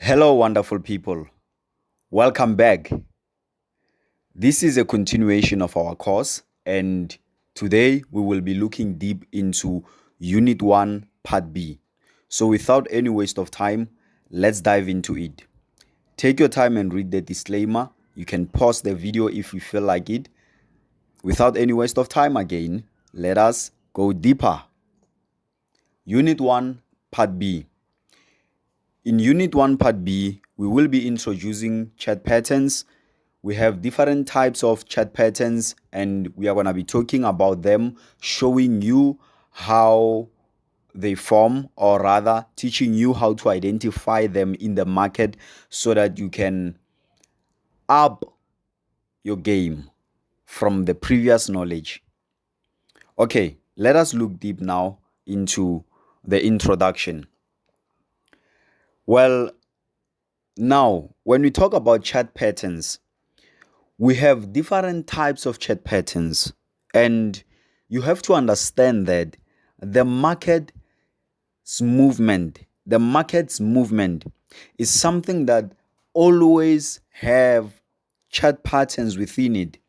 Hello, wonderful people. Welcome back. This is a continuation of our course, and today we will be looking deep into Unit 1, Part B. So, without any waste of time, let's dive into it. Take your time and read the disclaimer. You can pause the video if you feel like it. Without any waste of time, again, let us go deeper. Unit 1, Part B. In Unit 1, Part B, we will be introducing chart patterns. We have different types of chart patterns, and we are going to be talking about them, showing you how they form, or rather, teaching you how to identify them in the market so that you can up your game from the previous knowledge. Okay, let us look deep now into the introduction. Well, now, when we talk about chart patterns, we have different types of chart patterns, and you have to understand that the market's movement is something that always have chart patterns within it.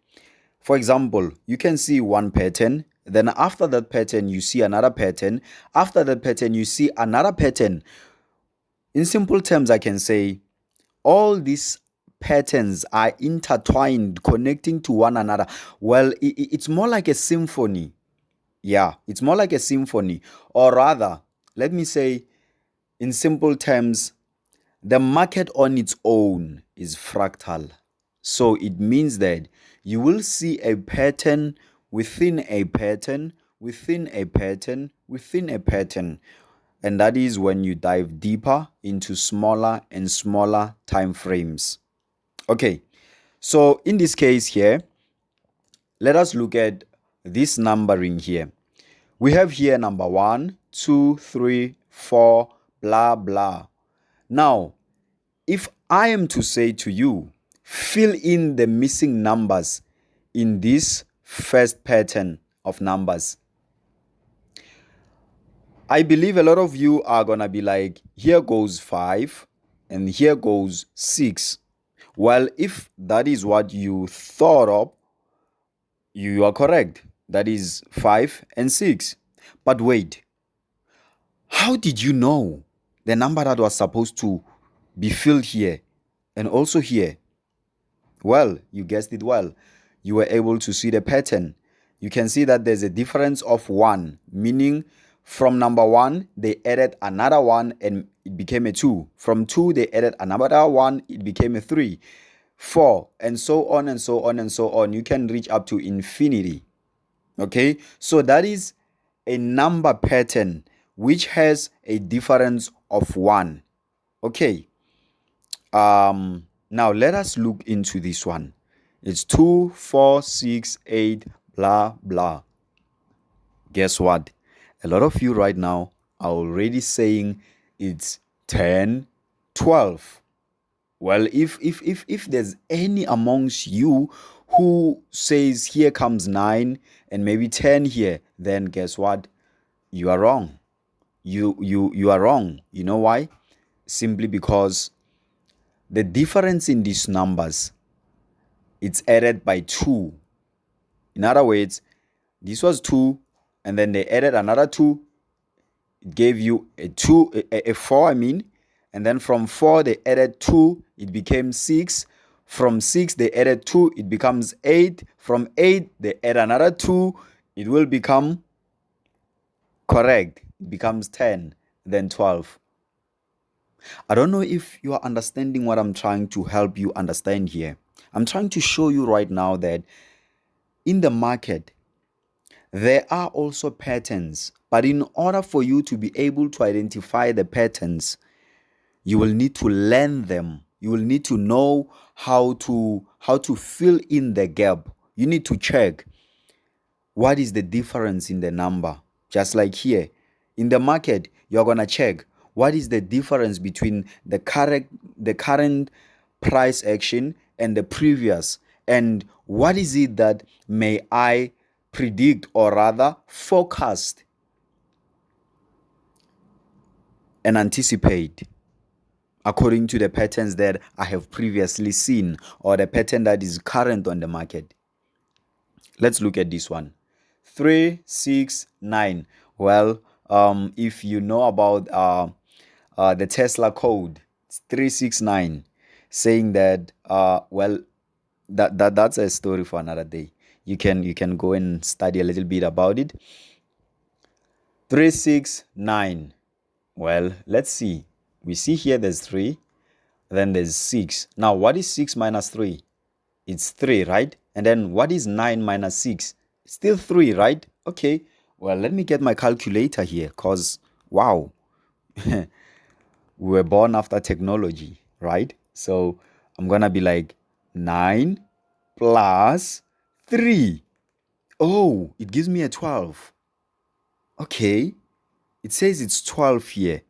For example, you can see one pattern, then after that pattern you see another pattern, after that pattern you see another pattern. In simple terms, I can say all these patterns are intertwined, connecting to one another. Well, it's more like a symphony. Yeah, it's more like a symphony. Or rather, let me say, in simple terms, the market on its own is fractal. So it means that you will see a pattern within a pattern, within a pattern, within a pattern. And that is when you dive deeper into smaller and smaller time frames. Okay, so in this case here, let us look at this numbering here. We have here number 1, 2, 3, 4, blah, blah. Now, if I am to say to you, fill in the missing numbers in this first pattern of numbers, I believe a lot of you are going to be like, here goes 5 and here goes 6. Well, if that is what you thought of, you are correct. That is 5 and 6. But wait, how did you know the number that was supposed to be filled here and also here? Well, you guessed it well. You were able to see the pattern. You can see that there's a difference of 1, meaning from number 1, they added another 1 and it became a 2. From 2, they added another 1, it became a 3. 4, and so on and so on and so on. You can reach up to infinity. Okay, so that is a number pattern which has a difference of 1. Okay, now let us look into this one. It's 2, 4, 6, 8, blah blah. Guess what? A lot of you right now are already saying it's 10, 12. Well, if there's any amongst you who says here comes 9 and maybe 10 here, then guess what? You are wrong. You are wrong. You know why? Simply because the difference in these numbers, it's added by 2. In other words, this was 2 and then they added another 2. It gave you a 4, I mean. And then from 4, they added 2, it became 6. From 6, they added 2, it becomes 8. From 8, they add another 2, it will become correct. It becomes 10, then 12. I don't know if you are understanding what I'm trying to help you understand here. I'm trying to show you right now that in the market, there are also patterns. But in order for you to be able to identify the patterns, you will need to learn them. You will need to know how to fill in the gap. You need to check what is the difference in the number. Just like here in the market, you're gonna check what is the difference between the current price action and the previous, and what is it that may I predict or rather forecast and anticipate. according to the patterns that I have previously seen or the pattern that is current on the market. Let's look at this one. 3, 6, 9. Well, if you know about the Tesla code, it's 369, saying that that's a story for another day. You can go and study a little bit about it. 369. Well, let's see. We see here there's 3, then there's 6. Now, what is 6 minus 3? It's 3, right? And then what is 9 minus 6? Still 3, right? Okay. Well, let me get my calculator here because, wow, we were born after technology, right? So I'm going to be like 9 plus 3. Oh, it gives me a 12. Okay. It says it's 12 here.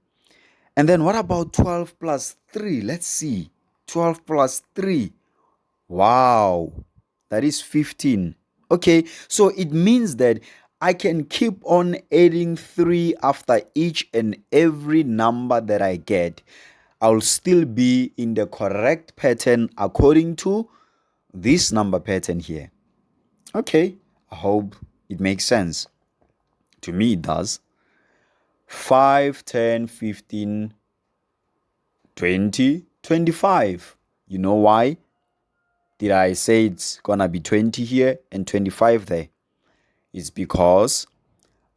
And then what about 12 plus 3? Let's see. 12 plus 3. Wow. That is 15. Okay. So it means that I can keep on adding 3 after each and every number that I get. I'll still be in the correct pattern according to this number pattern here. Okay. I hope it makes sense. To me, it does. 5, 10, 15, 20, 25. You know why? Did I say it's gonna be 20 here and 25 there? It's because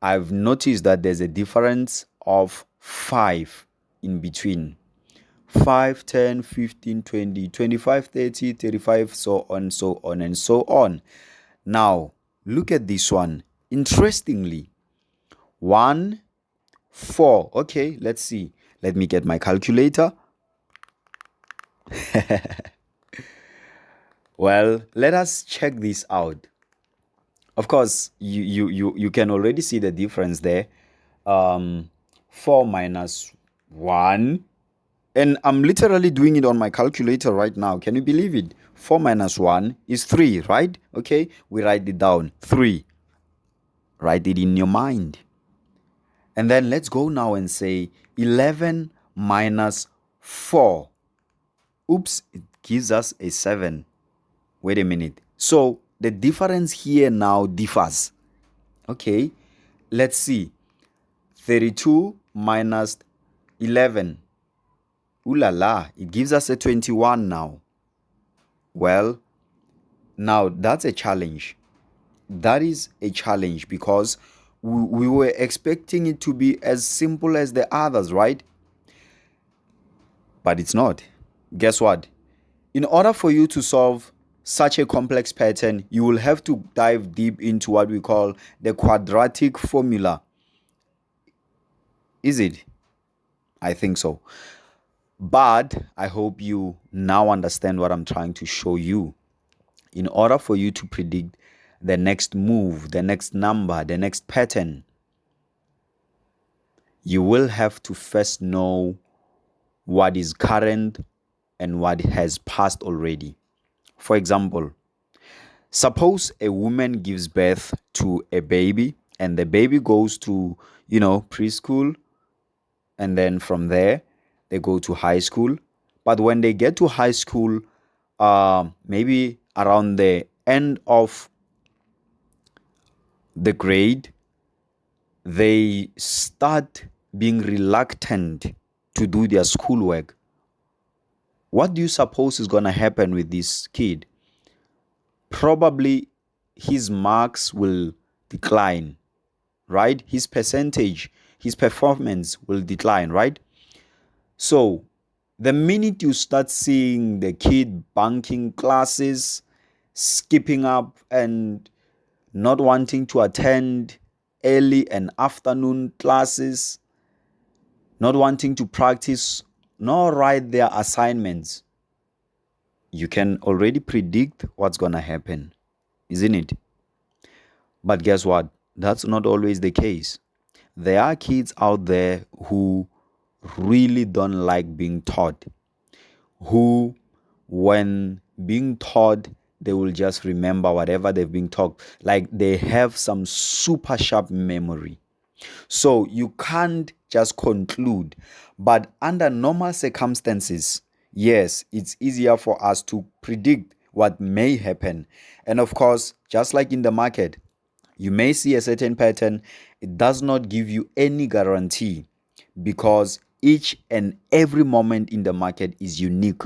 I've noticed that there's a difference of 5 in between. 5, 10, 15, 20, 25, 30, 35, so on, so on, and so on. Now, look at this one. Interestingly, 1, 4. Okay, let's see. Let me get my calculator. Well, let us check this out. Of course, you can already see the difference there. 4 minus 1. And I'm literally doing it on my calculator right now. Can you believe it? 4 minus 1 is 3, right? Okay, we write it down. 3. Write it in your mind. And then let's go now and say 11 minus 4. Oops, it gives us a 7. Wait a minute. So the difference here now differs. Okay, let's see. 32 minus 11. Ooh la la, it gives us a 21 now. Well, now that's a challenge. That is a challenge because we were expecting it to be as simple as the others, right? But it's not. Guess what? In order for you to solve such a complex pattern, you will have to dive deep into what we call the quadratic formula. Is it? I think so. But I hope you now understand what I'm trying to show you. In order for you to predict the next move, the next number, the next pattern, you will have to first know what is current and what has passed already. For example, suppose a woman gives birth to a baby and the baby goes to, preschool, and then from there they go to high school. But when they get to high school, maybe around the end of the grade, they start being reluctant to do their schoolwork. What do you suppose is going to happen with this kid? Probably his marks will decline, right? His percentage, his performance will decline, right? So the minute you start seeing the kid bunking classes, skipping up, and not wanting to attend early and afternoon classes, not wanting to practice nor write their assignments, you can already predict what's going to happen, isn't it? But guess what? That's not always the case. There are kids out there who really don't like being taught, who, when being taught, they will just remember whatever they've been taught. Like they have some super sharp memory. So you can't just conclude. But under normal circumstances, yes, it's easier for us to predict what may happen. And of course, just like in the market, you may see a certain pattern. It does not give you any guarantee because each and every moment in the market is unique.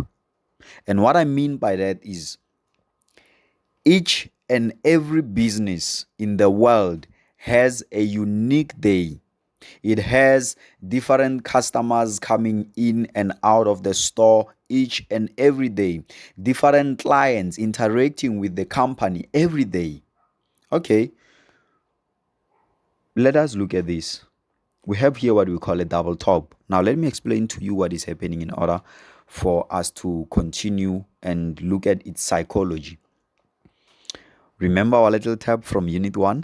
And what I mean by that is each and every business in the world has a unique day. It has different customers coming in and out of the store each and every day, different clients interacting with the company every day. Okay, let us look at this. We have here what we call a double top. Now, let me explain to you what is happening in order for us to continue and look at its psychology. Remember our little tab from unit 1?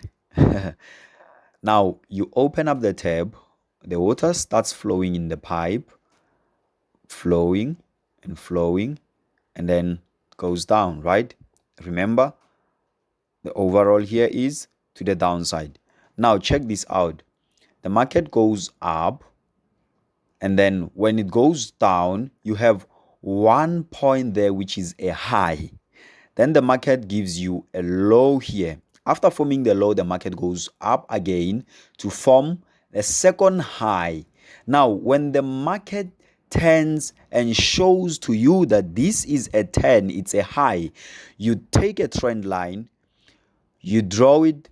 Now, you open up the tab, the water starts flowing in the pipe, flowing and flowing, and then goes down, right? Remember, the overall here is to the downside. Now, check this out. The market goes up, and then when it goes down, you have one point there, which is a high. Then the market gives you a low here. After forming the low, the market goes up again to form a second high. Now, when the market turns and shows to you that this is a 10, it's a high, you take a trend line, you draw it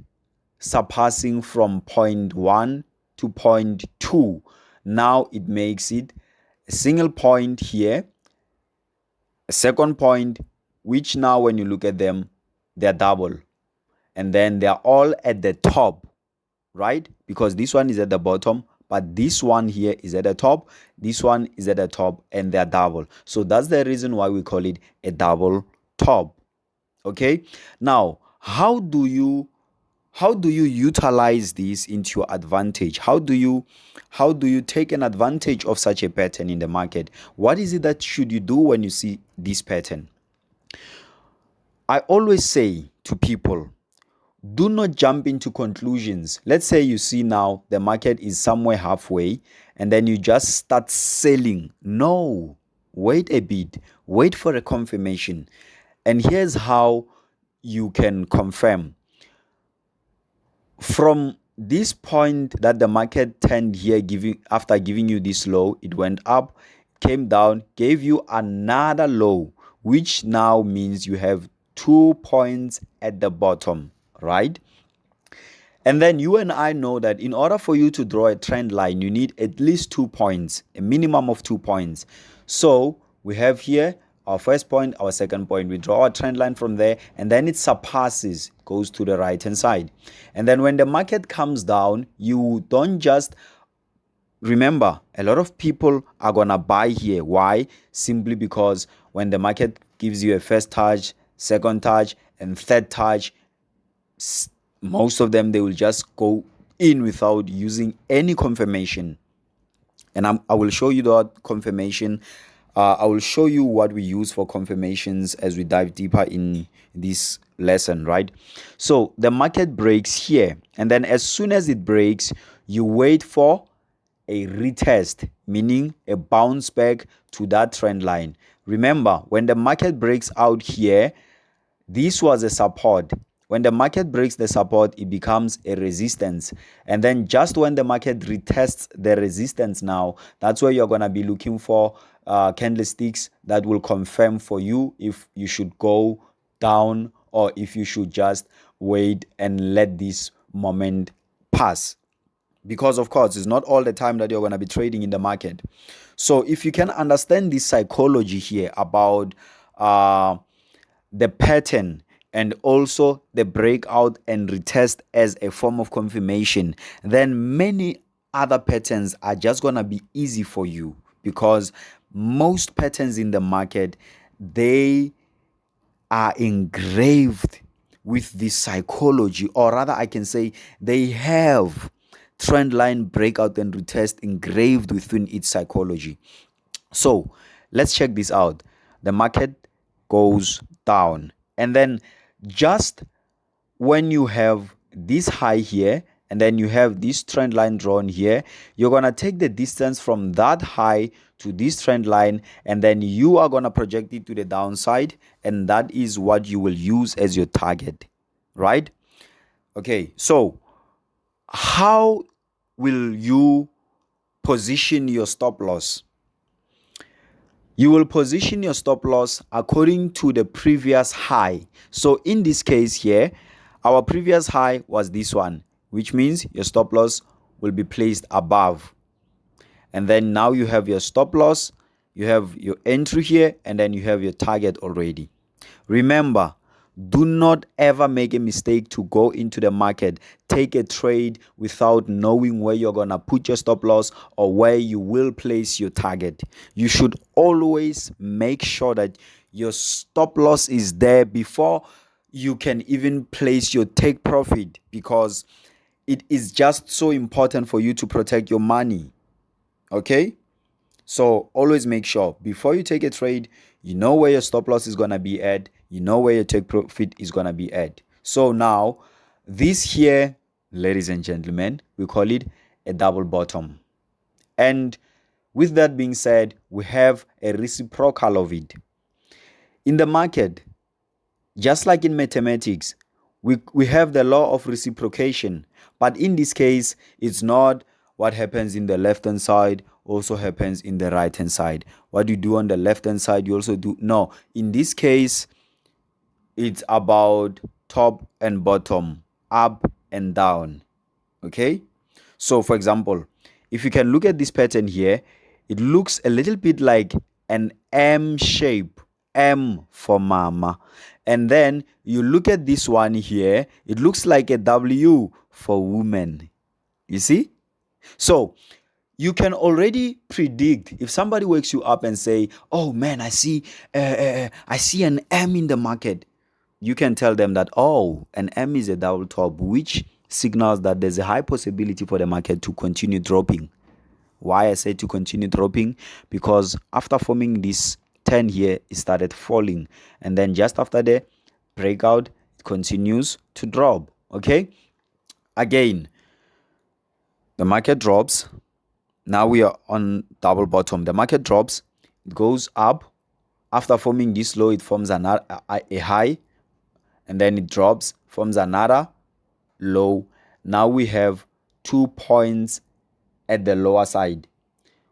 surpassing from point 1 to point 2. Now it makes it a single point here, a second point, which now when you look at them, they're double. And then they're all at the top, right? Because this one is at the bottom, but this one here is at the top, this one is at the top, and they're double. So that's the reason why we call it a double top. Okay, now how do you utilize this into your advantage? How do you take an advantage of such a pattern in the market? What is it that should you do when you see this pattern? I always say to people, do not jump into conclusions. Let's say you see now the market is somewhere halfway and then you just start selling. No, wait a bit, wait for a confirmation. And here's how you can confirm. From this point that the market turned here, after giving you this low, it went up, came down, gave you another low, which now means you have 2 points at the bottom, right? And then you and I know that in order for you to draw a trend line, you need at least 2 points, a minimum of 2 points. So we have here our first point, our second point. We draw a trend line from there, and then it surpasses, goes to the right hand side. And then when the market comes down, you don't just remember, a lot of people are gonna buy here. Why? Simply because when the market gives you a first touch, second touch, and third touch, most of them, they will just go in without using any confirmation. And I will show you that confirmation. I will show you what we use for confirmations as we dive deeper in this lesson, right? So the market breaks here, and then as soon as it breaks, you wait for a retest, meaning a bounce back to that trend line. Remember, when the market breaks out here, this was a support. When the market breaks the support, it becomes a resistance. And then just when the market retests the resistance now, that's where you're going to be looking for candlesticks that will confirm for you if you should go down or if you should just wait and let this moment pass. Because of course, it's not all the time that you're going to be trading in the market. So if you can understand this psychology here about the pattern and also the breakout and retest as a form of confirmation, then many other patterns are just going to be easy for you, because most patterns in the market, they are engraved with this psychology, or rather I can say they have trend line breakout and retest engraved within its psychology. So let's check this out. The market goes down, and then just when you have this high here, and then you have this trend line drawn here. You're going to take the distance from that high to this trend line, and then you are going to project it to the downside, and that is what you will use as your target, right? Okay, so how will you position your stop loss? You will position your stop loss according to the previous high. So in this case here, our previous high was this one, which means your stop loss will be placed above. And then now you have your stop loss, you have your entry here, and then you have your target already. Remember, do not ever make a mistake to go into the market, take a trade without knowing where you're going to put your stop loss or where you will place your target. You should always make sure that your stop loss is there before you can even place your take profit, because it is just so important for you to protect your money. Okay? So always make sure before you take a trade, you know where your stop loss is going to be at, you know where your take profit is going to be at. So now, this here, ladies and gentlemen, we call it a double bottom. And with that being said, we have a reciprocal of it. In the market, just like in mathematics, we have the law of reciprocation. But in this case, it's not what happens in the left-hand side also happens in the right-hand side. What you do on the left-hand side, you also do. No, in this case, it's about top and bottom, up and down. Okay? So, for example, if you can look at this pattern here, it looks a little bit like an M shape. M for mama. And then you look at this one here, it looks like a W for woman. You see? So you can already predict if somebody wakes you up and say, "Oh man, I see an M in the market." You can tell them that, "Oh, an M is a double top," which signals that there's a high possibility for the market to continue dropping. Why I say to continue dropping? Because after forming this 10 here, it started falling, and then just after the breakout, it continues to drop. Okay, again, the market drops. Now we are on double bottom. The market drops, it goes up. After forming this low, it forms another a high, and then it drops, forms another low. Now we have 2 points at the lower side,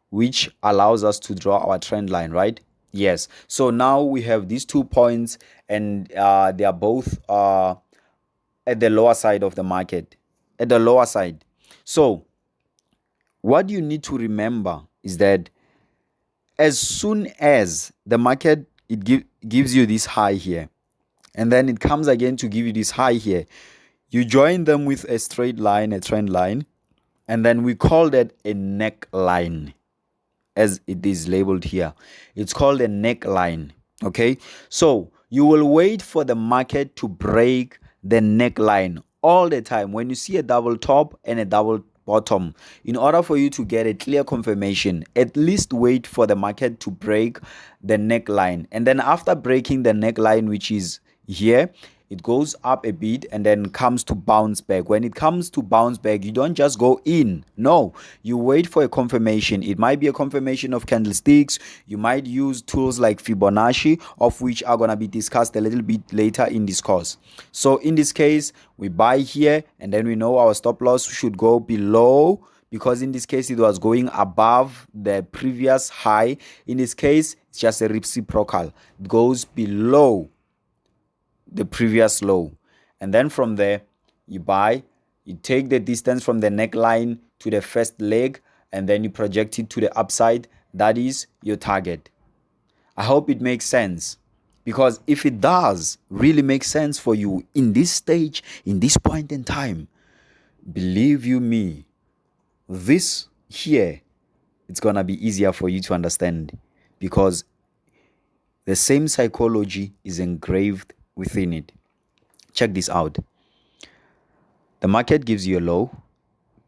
which allows us to draw our trend line, right? Yes. So now we have these 2 points, and they are both at the lower side of the market, at the lower side. So what you need to remember is that as soon as the market gives you this high here, and then it comes again to give you this high here, you join them with a straight line, a trend line, and then we call that a neckline, as it is labeled here. It's called a neckline. Okay, so you will wait for the market to break the neckline all the time. When you see a double top and a double bottom, in order for you to get a clear confirmation, at least wait for the market to break the neckline. And then after breaking the neckline, which is here, it goes up a bit and then comes to bounce back. When it comes to bounce back, you don't just go in. No, you wait for a confirmation. It might be a confirmation of candlesticks. You might use tools like Fibonacci, of which are going to be discussed a little bit later in this course. So in this case, we buy here, and then we know our stop loss should go below, because in this case it was going above the previous high. In this case, it's just a reciprocal. It goes below the previous low, and then from there you buy, you take the distance from the neckline to the first leg, and then you project it to the upside. That is your target. I hope it makes sense, because if it does really make sense for you in this stage, in this point in time, believe you me, this here, it's gonna be easier for you to understand, because the same psychology is engraved within it. Check this out. The market gives you a low,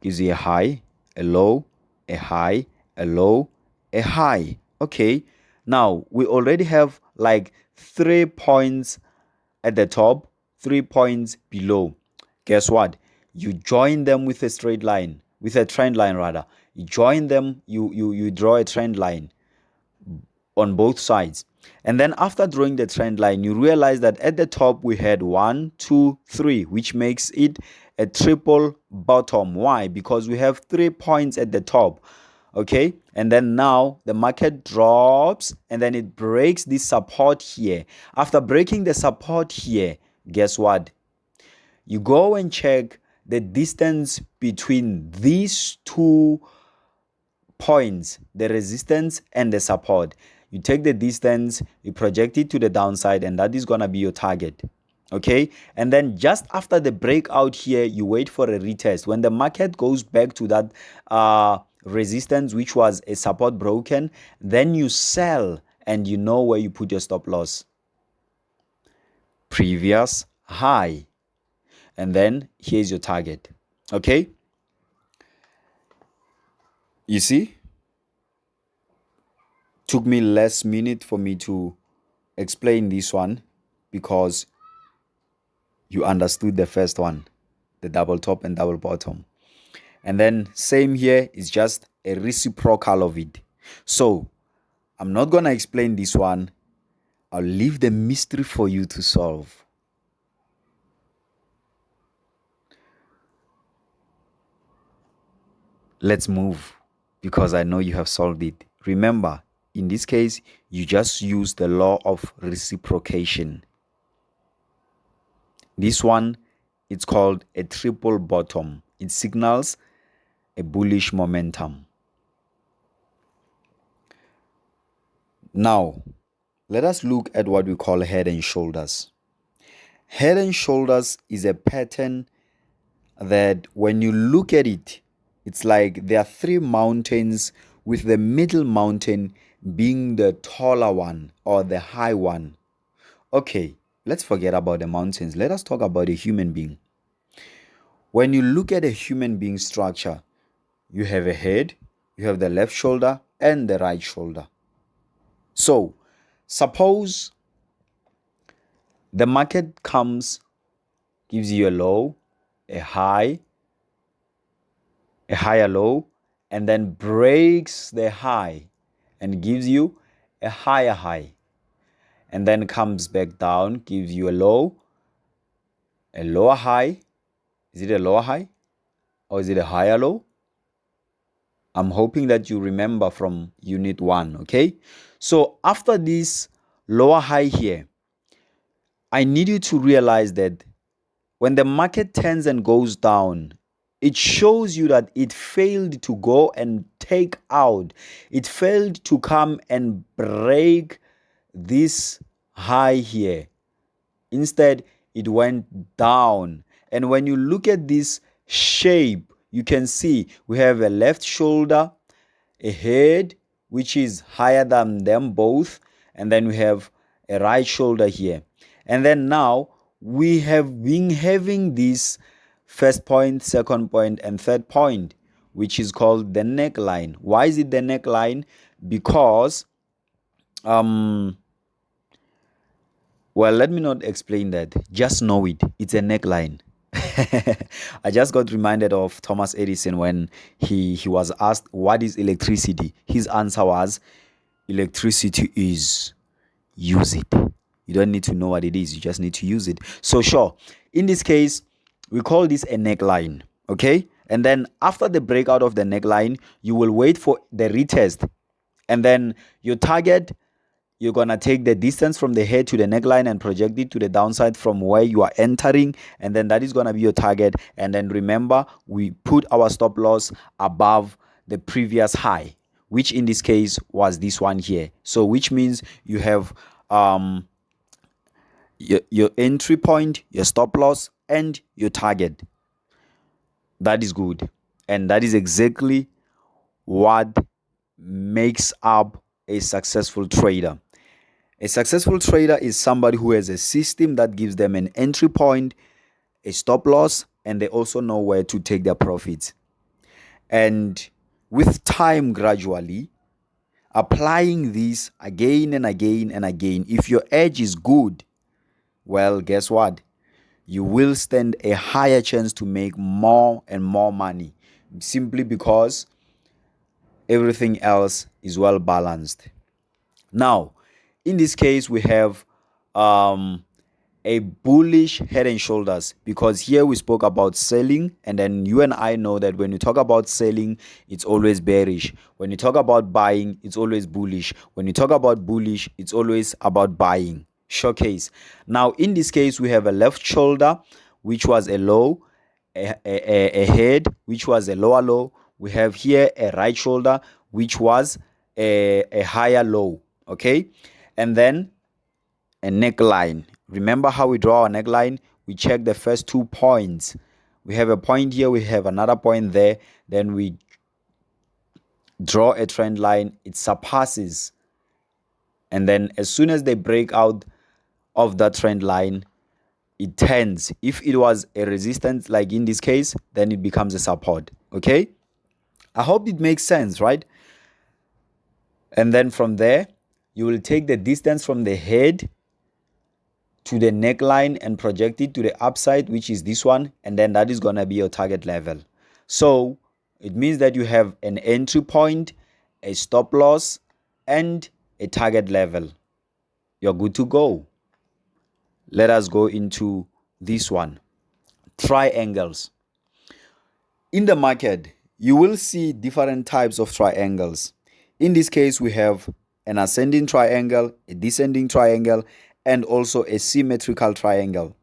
gives you a high, a low, a high, a low, a high. Okay, now we already have like 3 points at the top, 3 points below. Guess what? you join them with a straight line, with a trend line rather. You join them, you draw a trend line on both sides. And then after drawing the trend line, you realize that at the top we had 1, 2, 3, which makes it a triple bottom. Why? Because we have 3 points at the top. Okay, and then now the market drops and then it breaks this support here. After breaking the support here, guess what? You go and check the distance between these 2 points, the resistance and the support. You take the distance, you project it to the downside, and that is going to be your target. Okay, and then just after the breakout here, you wait for a retest. When the market goes back to that resistance, which was a support broken, then you sell and you know where you put your stop loss. Previous high. And then here's your target. Okay, you see, took me less minute for me to explain this one because you understood the first one, the double top and double bottom. And then same here is just a reciprocal of it. So I'm not going to explain this one. I'll leave the mystery for you to solve. Let's move because I know you have solved it. Remember, in this case, you just use the law of reciprocation. This one, it's called a triple bottom. It signals a bullish momentum. Now, let us look at what we call head and shoulders. Head and shoulders is a pattern that when you look at it, it's like there are 3 mountains with the middle mountain being the taller one or the high one. Okay, let's forget about the mountains. Let us talk about a human being. When you look at a human being structure, you have a head, you have the left shoulder and the right shoulder. So, suppose the market comes, gives you a low, a high, a higher low, and then breaks the high and gives you a higher high. And then comes back down, gives you a low, a lower high. Is it a lower high? Or is it a higher low? I'm hoping that you remember from unit 1, okay? So after this lower high here, I need you to realize that when the market turns and goes down, it shows you that it failed to go and take out. It failed to come and break this high here. Instead, it went down. And when you look at this shape, you can see we have a left shoulder, a head, which is higher than them both. And then we have a right shoulder here. And then now we have been having this first point, second point, and third point, which is called the neckline. Why is it the neckline? Because, well, let me not explain that. Just know it. It's a neckline. I just got reminded of Thomas Edison when he was asked, what is electricity? His answer was, electricity is, use it. You don't need to know what it is. You just need to use it. So sure, in this case, we call this a neckline. Okay. And then after the breakout of the neckline, you will wait for the retest. And then your target, you're going to take the distance from the head to the neckline and project it to the downside from where you are entering. And then that is going to be your target. And then remember, we put our stop loss above the previous high, which in this case was this one here. So which means you have your entry point, your stop loss, and your target. That is good. And that is exactly what makes up a successful trader. A successful trader is somebody who has a system that gives them an entry point, a stop loss, and they also know where to take their profits. And with time, gradually applying this again and again and again, if your edge is good, well, guess what? you will stand a higher chance to make more and more money, simply because everything else is well balanced. Now, in this case, we have a bullish head and shoulders, because here we spoke about selling, and then you and I know that when you talk about selling, it's always bearish. When you talk about buying, it's always bullish. When you talk about bullish, it's always about buying. Showcase. Now, in this case, we have a left shoulder, which was a low, a head, which was a lower low. We have here a right shoulder, which was a higher low. Okay, and then a neckline. Remember how we draw our neckline? We check the first 2 points. We have a point here, we have another point there, then we draw a trend line. It surpasses, and then as soon as they break out of that trend line, it turns. If it was a resistance, like in this case, then it becomes a support. Okay, I hope it makes sense, right? And then from there, you will take the distance from the head to the neckline and project it to the upside, which is this one, and then that is going to be your target level. So it means that you have an entry point, a stop loss, and a target level. You're good to go. Let us go into this one. Triangles. In the market, you will see different types of triangles. In this case, we have an ascending triangle, a descending triangle, and also a symmetrical triangle.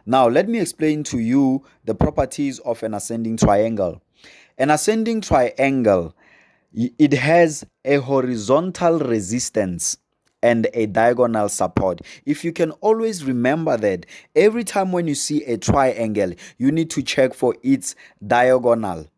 Now, let me explain to you the properties of an ascending triangle. An ascending triangle, it has a horizontal resistance and a diagonal support. If you can always remember that, every time when you see a triangle, you need to check for its diagonal.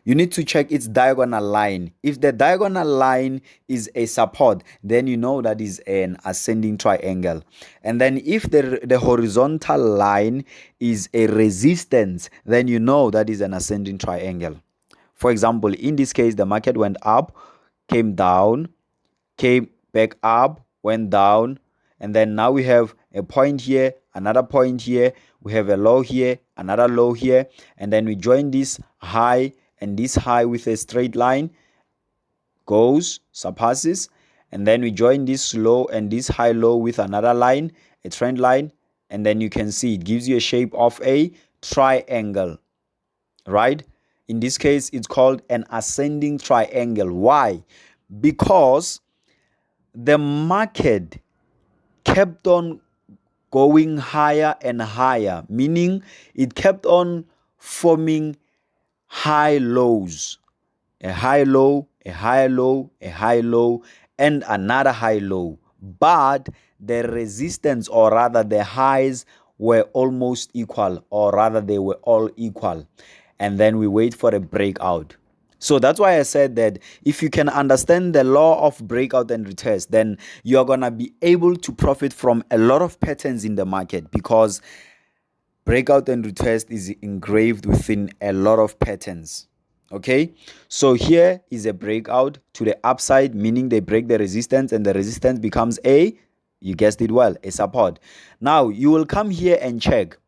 You need to check its diagonal line. If the diagonal line is a support, then you know that is an ascending triangle. And then if the horizontal line is a resistance, then you know that is an ascending triangle. For example, in this case, the market went up, came down, came back up, went down, and then now we have a point here, another point here, we have a low here, another low here, and then we join this high and this high with a straight line, goes, surpasses, and then we join this low and this high low with another line, a trend line, and then you can see it gives you a shape of a triangle, right? In this case, it's called an ascending triangle. Why? Because the market kept on going higher and higher, meaning it kept on forming high lows, a high low, a high low, a high low, and another high low. But the resistance, or rather the highs, were almost equal, or rather they were all equal. And then we wait for a breakout. So that's why I said that if you can understand the law of breakout and retest, then you're going to be able to profit from a lot of patterns in the market, because breakout and retest is engraved within a lot of patterns. Okay, so here is a breakout to the upside, meaning they break the resistance, and the resistance becomes a, you guessed it well, a support. Now you will come here and check.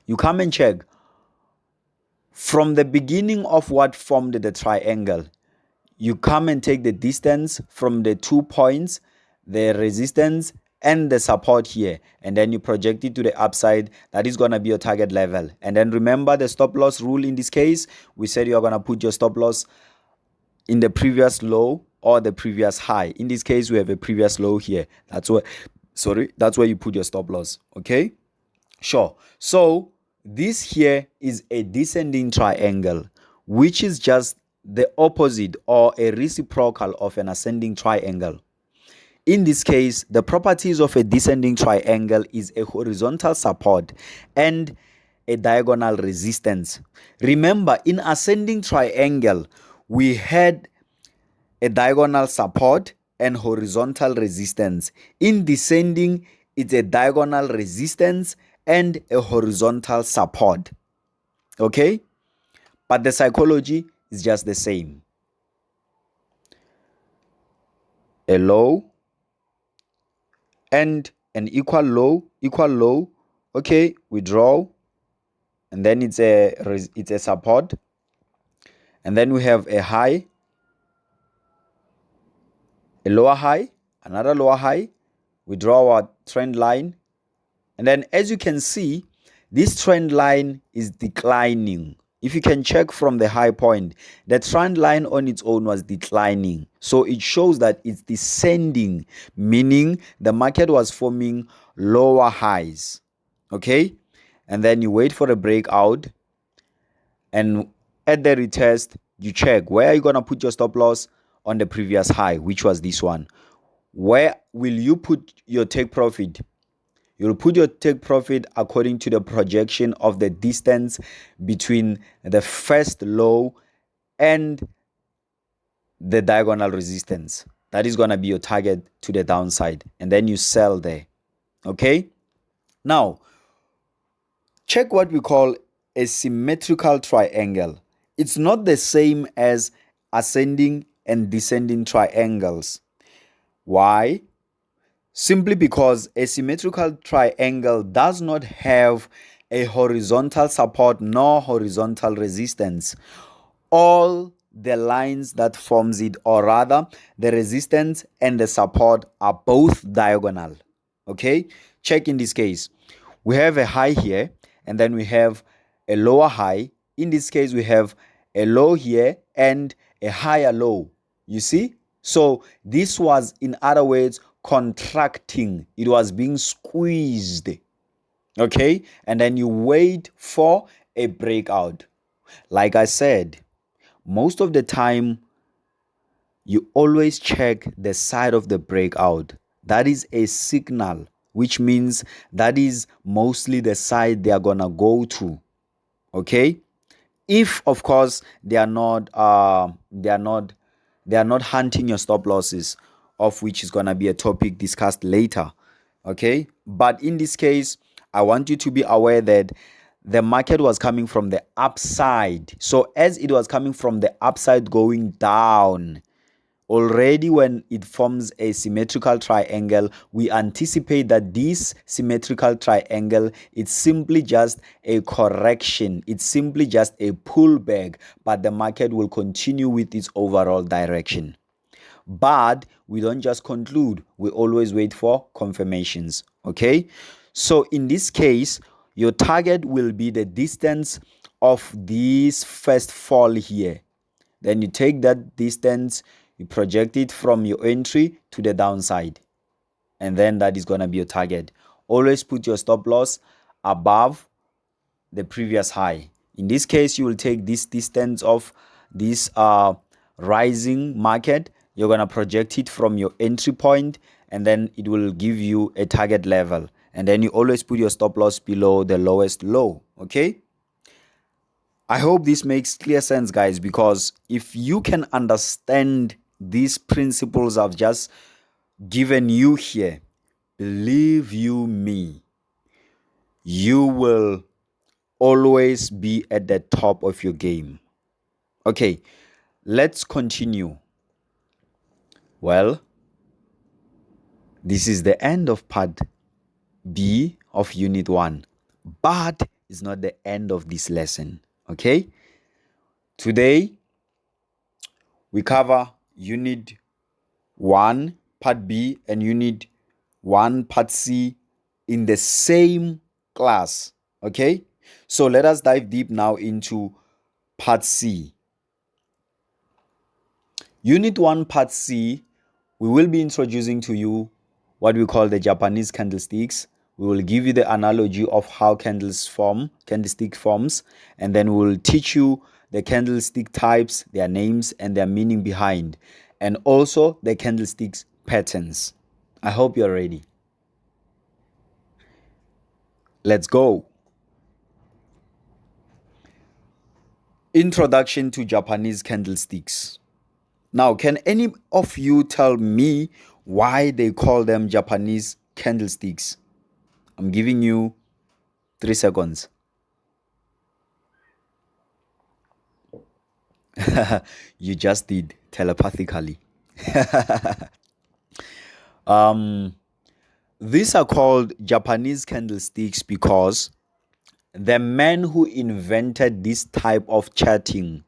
You come and check from the beginning of what formed the triangle. You come and take the distance from the 2 points, the resistance and the support here, and then you project it to the upside. That is going to be your target level. And then remember the stop loss rule. In this case, we said you're going to put your stop loss in the previous low or the previous high. In this case, we have a previous low here. That's where you put your stop loss. Okay, sure. So this here is a descending triangle, which is just the opposite or a reciprocal of an ascending triangle. In this case, the properties of a descending triangle is a horizontal support and a diagonal resistance. Remember, in ascending triangle, we had a diagonal support and horizontal resistance. In descending, it's a diagonal resistance and a horizontal support. Okay? But the psychology is just the same. A low and an equal low, Okay, we draw, and then it's a support, and then we have a high, a lower high, another lower high. We draw our trend line, and then as you can see, this trend line is declining. If you can check from the high point, the trend line on its own was declining. So it shows that it's descending, meaning the market was forming lower highs. Okay? And then you wait for a breakout, and at the retest, you check where are you going to put your stop loss on the previous high, which was this one. Where will you put your take profit? You'll put your take profit according to the projection of the distance between the first low and the diagonal resistance. That is going to be your target to the downside. And then you sell there. Okay? Now, check what we call a symmetrical triangle. It's not the same as ascending and descending triangles. Why? Simply because a symmetrical triangle does not have a horizontal support nor horizontal resistance. All the lines that forms it, or rather the resistance and the support, are both diagonal. Okay, check in this case. We have a high here, and then we have a lower high. In this case, we have a low here and a higher low. You see? So this was, in other words, contracting. It was being squeezed. Okay? And then you wait for a breakout. Like I said, most of the time, you always check the side of the breakout. That is a signal, which means that is mostly the side they are gonna go to. Okay? If of course they are not hunting your stop losses, of which is gonna be a topic discussed later. Okay? But in this case, I want you to be aware that the market was coming from the upside. So as it was coming from the upside going down, already when it forms a symmetrical triangle, we anticipate that this symmetrical triangle, it's simply just a correction. It's simply just a pullback, but the market will continue with its overall direction. But we don't just conclude, we always wait for confirmations. Okay? So in this case, your target will be the distance of this first fall here. Then you take that distance, you project it from your entry to the downside. And then that is going to be your target. Always put your stop loss above the previous high. In this case, you will take this distance of this rising market. You're going to project it from your entry point, and then it will give you a target level. And then you always put your stop loss below the lowest low. Okay? I hope this makes clear sense, guys, because if you can understand these principles I've just given you here, believe you me, you will always be at the top of your game. Okay, let's continue. Well, this is the end of part B of Unit 1, but it's not the end of this lesson. Okay, today we cover Unit 1 Part B and Unit 1 Part C in the same class. Okay, so let us dive deep now into Part C. Unit 1 Part C, we will be introducing to you what we call the Japanese candlesticks. We will give you the analogy of how candlestick forms, and then we will teach you the candlestick types, their names, and their meaning behind, and also the candlesticks patterns. I hope you're ready. Let's go. Introduction to Japanese candlesticks. Now, can any of you tell me why they call them Japanese candlesticks? I'm giving you 3 seconds. You just did telepathically. um These are called Japanese candlesticks because the man who invented this type of charting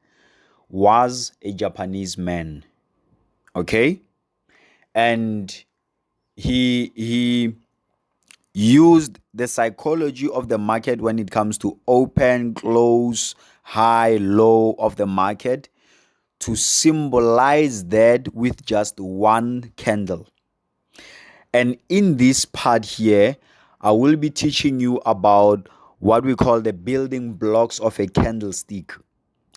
was a Japanese man. Okay? And he used the psychology of the market when it comes to open, close, high, low of the market to symbolize that with just one candle. And in this part here, I will be teaching you about what we call the building blocks of a candlestick.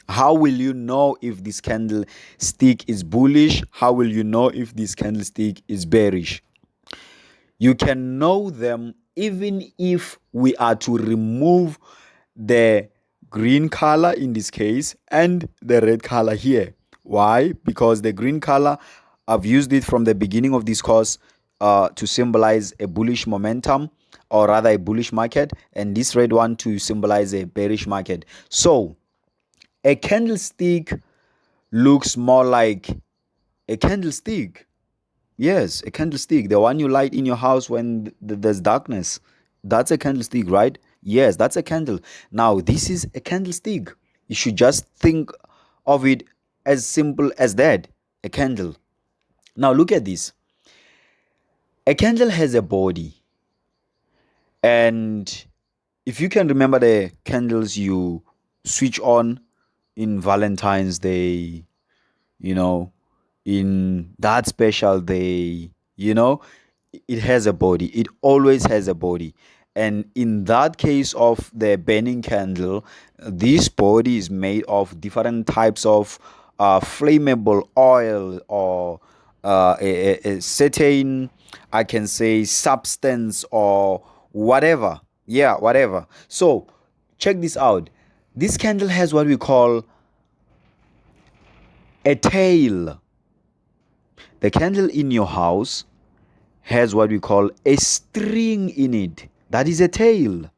How will you know if this candlestick is bullish? How will you know if this candlestick is bearish? You can know them even if we are to remove the green color in this case and the red color here. Why? Because the green color, I've used it from the beginning of this course to symbolize a bullish momentum, or rather a bullish market, and this red one to symbolize a bearish market. So a candlestick looks more like a candlestick. Yes, a candlestick, the one you light in your house when there's darkness. That's a candlestick, right? Yes, that's a candle. Now, this is a candlestick. You should just think of it as simple as that, a candle. Now, look at this. A candle has a body. And if you can remember the candles you switch on in Valentine's Day, you know, in that special day, it has a body. It always has a body. And in that case of the burning candle, this body is made of different types of flammable oil, or a certain, I can say, substance or whatever. Yeah, whatever. So check this out. This candle has what we call a tail. The candle in your house has what we call a string in it. That is a tail.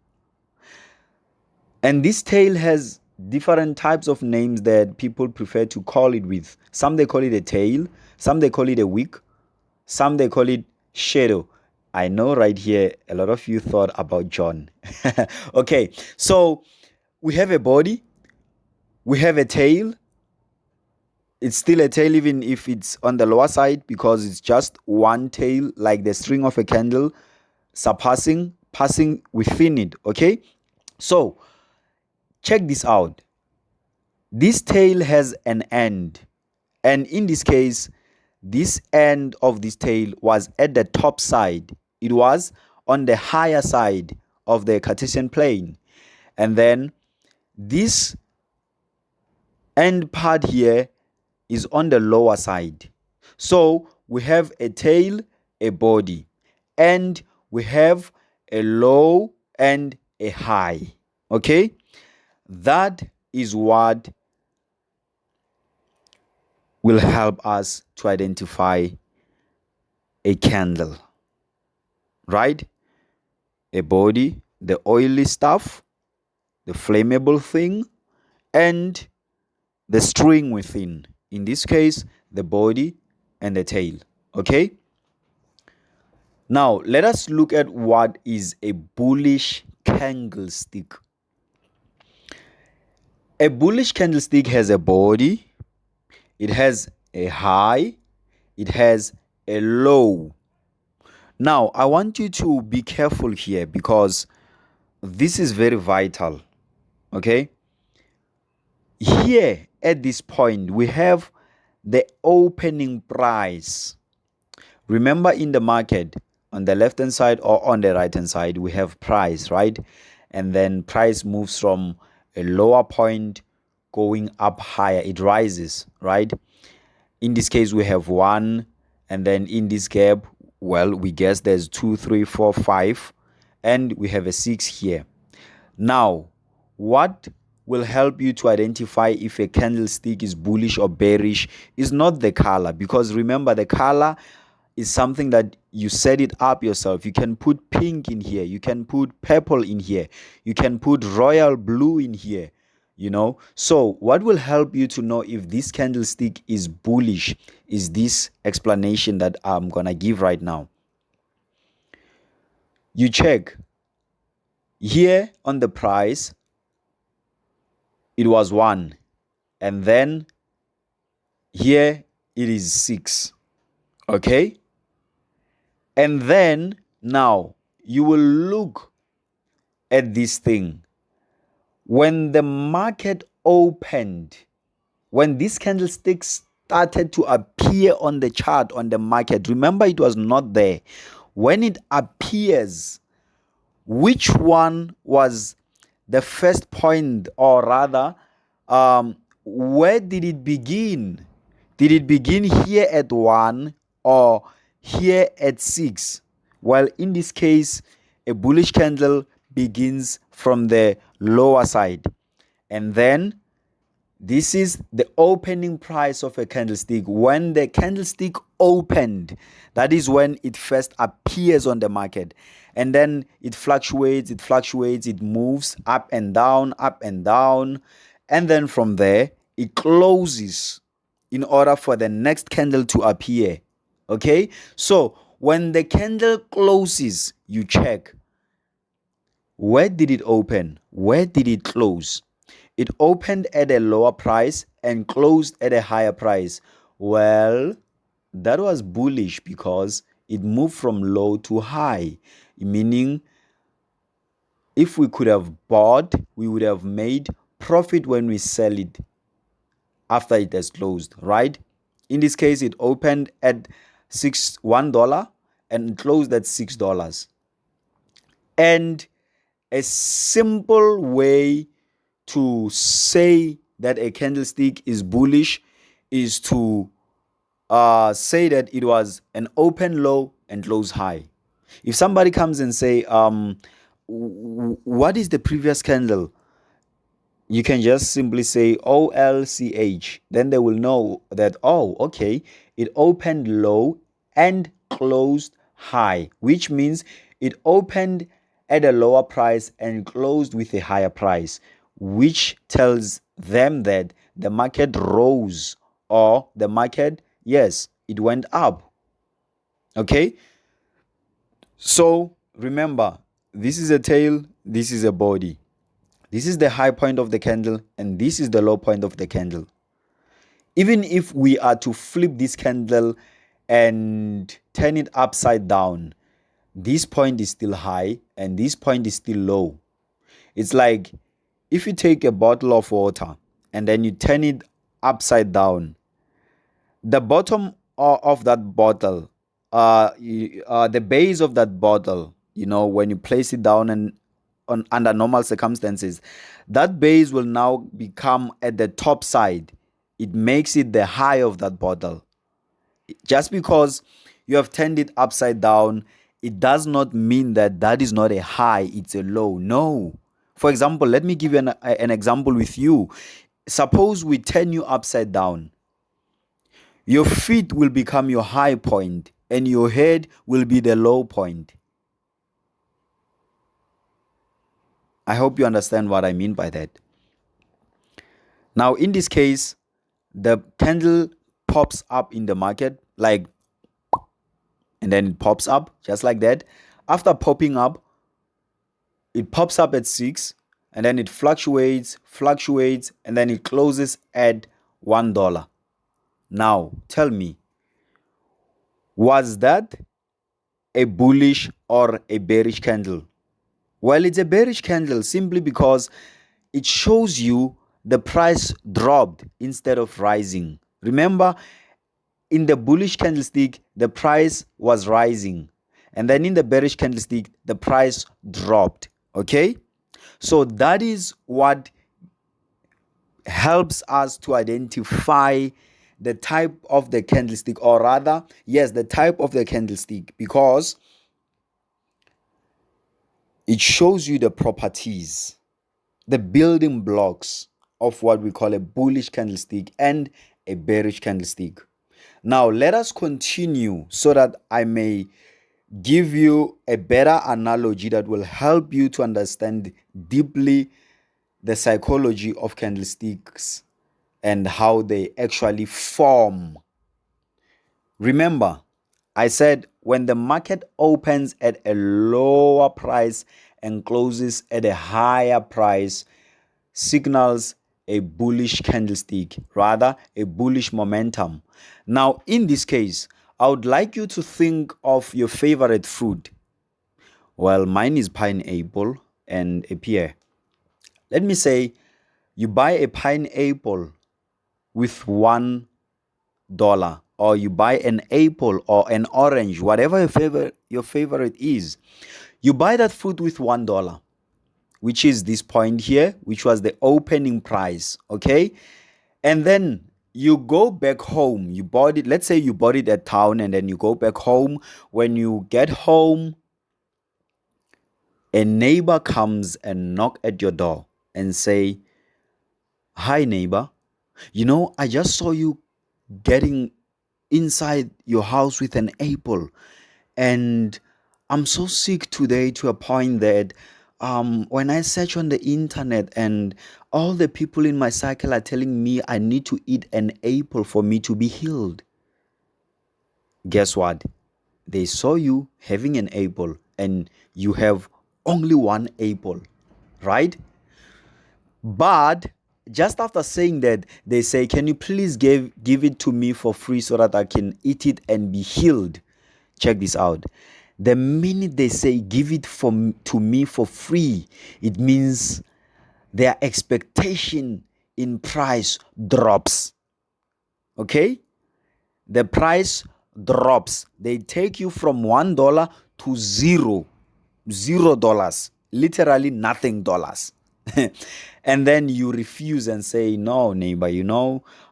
And this tail has different types of names that people prefer to call it with. Some they call it a tail, some they call it a wick, some they call it shadow. I know right here a lot of you thought about John. Okay, so we have a body, we have a tail. It's still a tail even if it's on the lower side, because it's just one tail, like the string of a candle passing within it. Okay, so check this out. This tail has an end, and in this case, this end of this tail was at the top side. It was on the higher side of the Cartesian plane, and then this end part here is on the lower side. So we have a tail, a body, and we have a low and a high. Okay, that is what will help us to identify a candle, right? A body, the oily stuff, the flammable thing, and the string within. In this case, the body and the tail. Okay, now let us look at what is a bullish candlestick. A bullish candlestick has a body, it has a high, it has a low. Now, I want you to be careful here because this is very vital. Okay, here at this point, we have the opening price. Remember, in the market, on the left hand side or on the right hand side, we have price, right? And then price moves from a lower point going up higher. It rises, right? In this case, we have 1, and then in this gap, well, we guess there's 2, 3, 4, 5, and we have a 6 here. Now, what will help you to identify if a candlestick is bullish or bearish is not the color, because remember, the color is something that you set it up yourself. You can put pink in here, you can put purple in here, you can put royal blue in here, So what will help you to know if this candlestick is bullish is this explanation that I'm gonna give right now. you check here on the price, it was 1, and then here it is 6. Okay, and then now you will look at this thing. When the market opened, when these candlesticks started to appear on the chart, on the market, remember it was not there. When it appears, which one was the first point, or rather, where did it begin? Did it begin here at 1 or here at 6? Well, in this case, a bullish candle begins from the lower side, and then this is the opening price of a candlestick. When the candlestick opened, that is when it first appears on the market. And then it fluctuates, it moves up and down, up and down. And then from there, it closes in order for the next candle to appear. Okay? So when the candle closes, you check. Where did it open? Where did it close? It opened at a lower price and closed at a higher price. Well, that was bullish because it moved from low to high, meaning if we could have bought, we would have made profit when we sell it after it has closed, right? In this case, it opened at $1 and closed at $6. And a simple way to say that a candlestick is bullish is to say that it was an open low and close high. If somebody comes and say, what is the previous candle? You can just simply say OLCH. Then they will know that, oh, okay, it opened low and closed high, which means it opened at a lower price and closed with a higher price, which tells them that the market rose, or the market, yes, it went up. Okay? So remember, this is a tail, this is a body. This is the high point of the candle, and this is the low point of the candle. Even if we are to flip this candle and turn it upside down, this point is still high and this point is still low. It's like if you take a bottle of water and then you turn it upside down, the bottom of that bottle, the base of that bottle, when you place it down and under normal circumstances, that base will now become at the top side. It makes it the high of that bottle. Just because you have turned it upside down, it does not mean that that is not a high, it's a low. No. For example, let me give you an example with you. Suppose we turn you upside down. Your feet will become your high point and your head will be the low point. I hope you understand what I mean by that. Now, in this case, the candle pops up in the market, and then it pops up just like that. After popping up, it pops up at 6, and then it fluctuates, and then it closes at $1. Now, tell me, was that a bullish or a bearish candle? Well, it's a bearish candle simply because it shows you the price dropped instead of rising. Remember, in the bullish candlestick, the price was rising. And then in the bearish candlestick, the price dropped. Okay? So that is what helps us to identify the type of the candlestick, or rather, yes, the type of the candlestick, because it shows you the properties, the building blocks of what we call a bullish candlestick and a bearish candlestick. Now, let us continue so that I may give you a better analogy that will help you to understand deeply the psychology of candlesticks and how they actually form. Remember, I said when the market opens at a lower price and closes at a higher price, signals a bullish candlestick, rather a bullish momentum. Now, in this case, I would like you to think of your favorite fruit. Well, mine is pineapple and a pear. Let me say you buy a pineapple with $1, or you buy an apple or an orange, whatever your favorite is. You buy that fruit with $1, which is this point here, which was the opening price, okay? And then you go back home. You bought it, let's say you bought it at town, and then you go back home. When you get home, a neighbor comes and knock at your door and say, "Hi neighbor, I just saw you getting inside your house with an apple, and I'm so sick today to a point that when I search on the internet and all the people in my cycle are telling me I need to eat an apple for me to be healed." Guess what? They saw you having an apple and you have only one apple, right? But just after saying that, they say, "Can you please give it to me for free so that I can eat it and be healed?" Check this out. The minute they say give it to me for free, it means their expectation in price drops. Okay? The price drops. They take you from $1 to $0, literally nothing dollars. And then you refuse and say, "No, neighbor,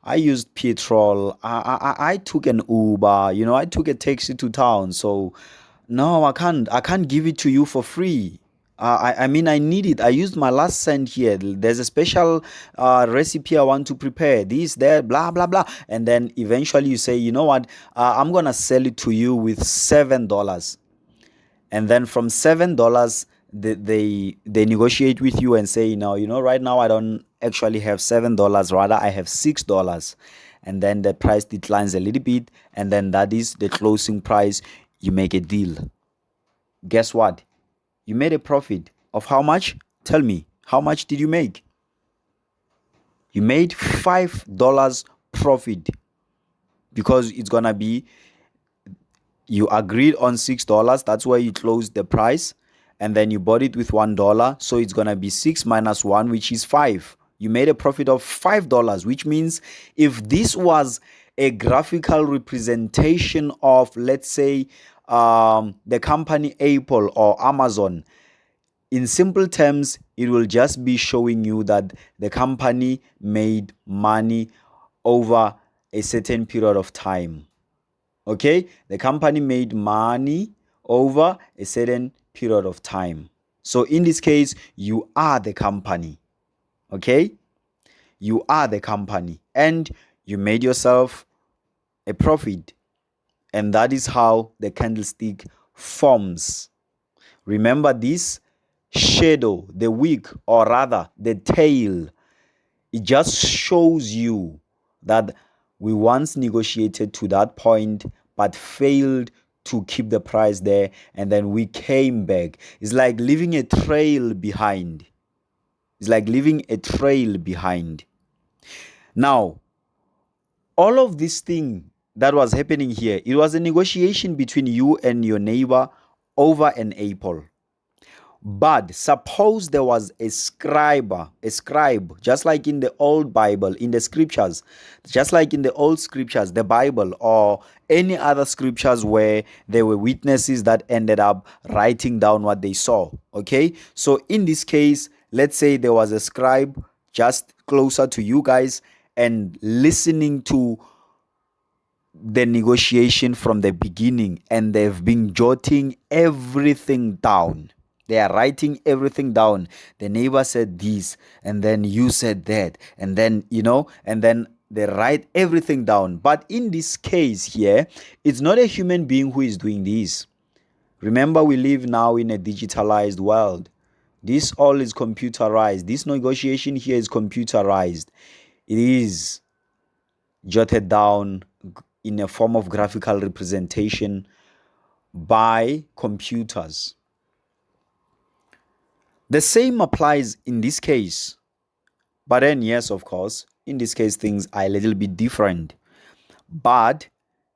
I used petrol. I took an Uber, I took a taxi to town. So no, I can't give it to you for free. I mean, I need it. I used my last cent here. There's a special recipe I want to prepare. This, that, blah, blah, blah." And then eventually you say, "You know what? I'm going to sell it to you with $7. And then from $7, they negotiate with you and say, "No, right now I don't actually have $7. Rather, I have $6. And then the price declines a little bit. And then that is the closing price. You make a deal. Guess what? You made a profit of how much? Tell me, how much did you make? You made $5 profit, because it's going to be, you agreed on $6. That's why you closed the price. And then you bought it with $1. So it's going to be 6 minus 1, which is 5. You made a profit of $5, which means if this was a graphical representation of, let's say, the company Apple or Amazon, in simple terms, it will just be showing you that the company made money over a certain period of time. Okay? The company made money over a certain period of time. So in this case, you are the company. Okay? You are the company and you made yourself a profit. And that is how the candlestick forms. Remember this shadow, the wick, or rather the tail, it just shows you that we once negotiated to that point but failed to keep the price there, and then we came back. It's like leaving a trail behind. Now, all of this thing that was happening here, it was a negotiation between you and your neighbor over an apple. But suppose there was a scribe, just like in the old Bible, in the scriptures, just like in the old scriptures, the Bible, or any other scriptures where there were witnesses that ended up writing down what they saw. Okay, so in this case, let's say there was a scribe just closer to you guys and listening to the negotiation from the beginning, and they've been jotting everything down. They are writing everything down. The neighbor said this, and then you said that, and then and then they write everything down. But in this case here, it's not a human being who is doing this. Remember, we live now in a digitalized world. This all is computerized. This negotiation here is computerized. It is jotted down in a form of graphical representation by computers. The same applies in this case. But then, yes, of course, in this case, things are a little bit different. But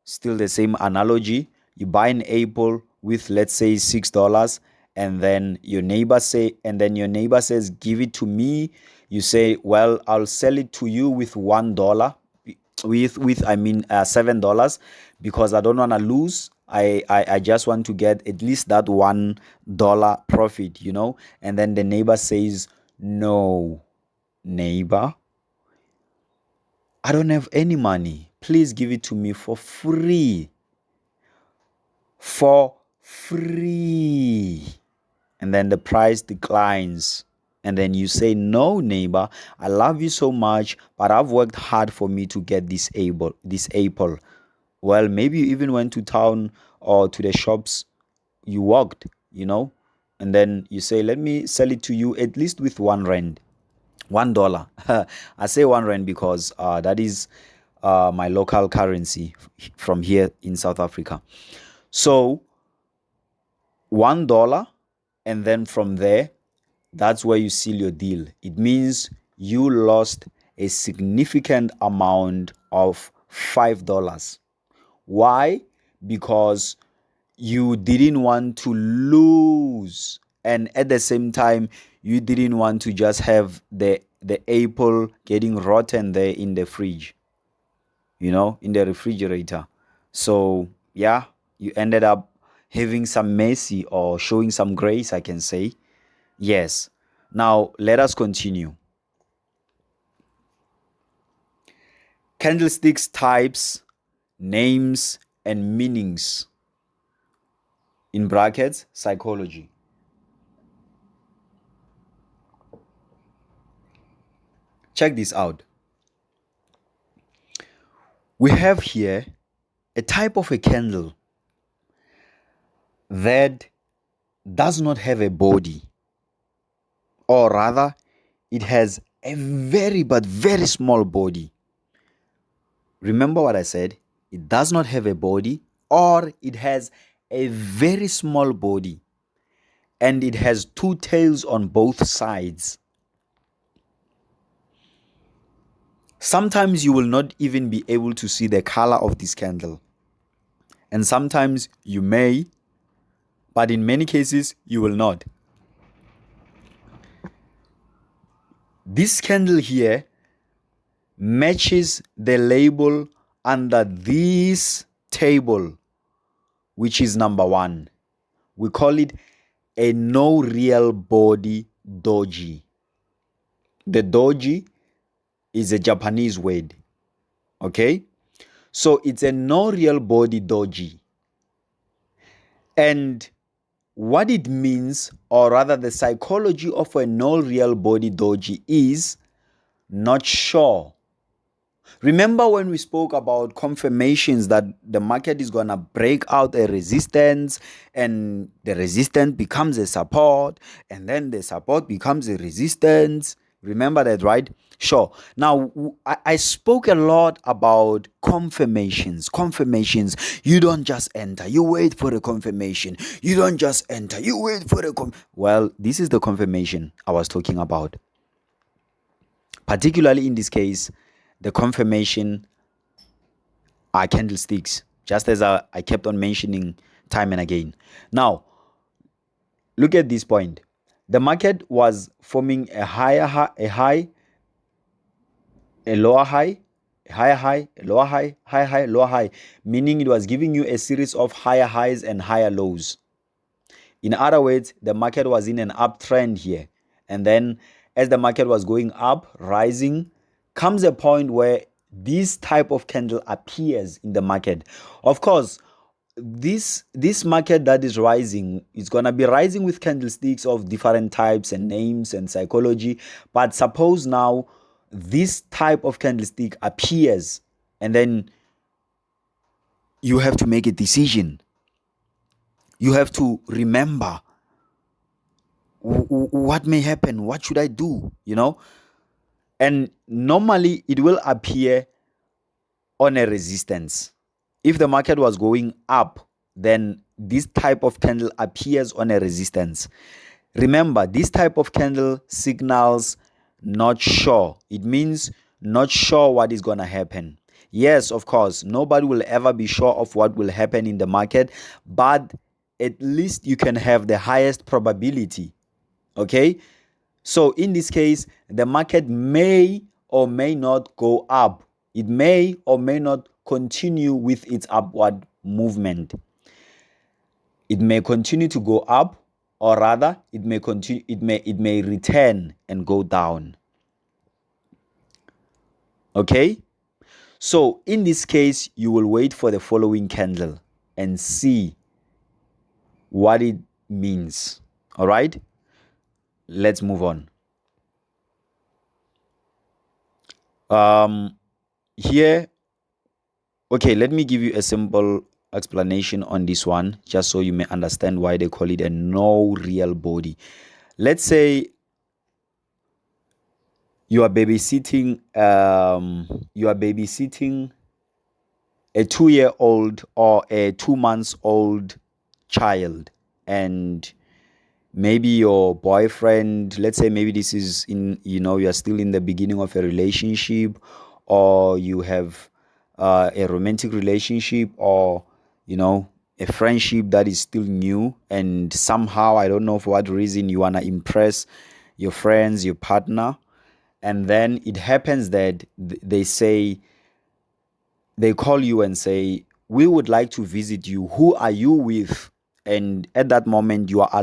still the same analogy. You buy an apple with, let's say, $6, and then your neighbor says, give it to me. You say, well, I'll sell it to you with $1, $7, because I don't want to lose. I just want to get at least that $1 profit, And then the neighbor says, no, neighbor, I don't have any money. Please give it to me for free. For free. And then the price declines. And then you say, no, neighbor, I love you so much, but I've worked hard for me to get this apple. Well, maybe you even went to town or to the shops. You walked, and then you say, let me sell it to you at least with R1. $1. I say R1 because that is my local currency from here in South Africa. So $1, and then from there, that's where you seal your deal. It means you lost a significant amount of $5. Why? Because you didn't want to lose, and at the same time you didn't want to just have the apple getting rotten there in the fridge, in the refrigerator. So yeah, you ended up having some mercy or showing some grace, I can say. Yes. Now let us continue. Candlesticks types, names, and meanings. In brackets, psychology. Check this out. We have here a type of a candle that does not have a body, or rather, it has a very small body. Remember what I said? It does not have a body, or it has a very small body, and it has two tails on both sides. Sometimes you will not even be able to see the color of this candle. And sometimes you may, but in many cases you will not. This candle here matches the label under this table, which is number 1. We call it a no real body doji. The doji is a Japanese word. Okay? So it's a no real body doji. And what it means, or rather the psychology of a no real body doji, is not sure. Remember when we spoke about confirmations that the market is going to break out a resistance, and the resistance becomes a support, and then the support becomes a resistance? Remember that, right? Sure. Now, I spoke a lot about confirmations. You don't just enter. You wait for the confirmation. You don't just enter. You wait for the Well, this is the confirmation I was talking about. Particularly in this case, the confirmation are candlesticks, just as I kept on mentioning time and again. Now, look at this point. The market was forming a high, a lower high, a higher high, a lower high, higher high, lower high, meaning it was giving you a series of higher highs and higher lows. In other words, the market was in an uptrend here. And then as the market was going up, rising, comes a point where this type of candle appears in the market. Of course, this market that is rising is going to be rising with candlesticks of different types and names and psychology. But suppose now this type of candlestick appears, and then you have to make a decision. You have to remember what may happen. What should I do? And normally it will appear on a resistance. if the market was going up, then this type of candle appears on a resistance. Remember, this type of candle signals not sure. It means not sure what is going to happen. Yes, of course, nobody will ever be sure of what will happen in the market, but at least you can have the highest probability. Okay? So in this case, the market may or may not go up. It may or may not continue with its upward movement. It may continue to go up, or rather it may continue, it may return and go down. Okay? So in this case, you will wait for the following candle and see what it means. All right? Let's move on. Here, okay, let me give you a simple explanation on this one, just so you may understand why they call it a no real body. Let's say you are babysitting a 2-year-old or a 2-month-old child, and maybe your boyfriend, let's say maybe this is you're still in the beginning of a relationship, or you have a romantic relationship, or a friendship that is still new, and somehow, I don't know for what reason, you want to impress your friends, your partner, and then it happens that they call you and say, we would like to visit you. Who are you with? And at that moment, you are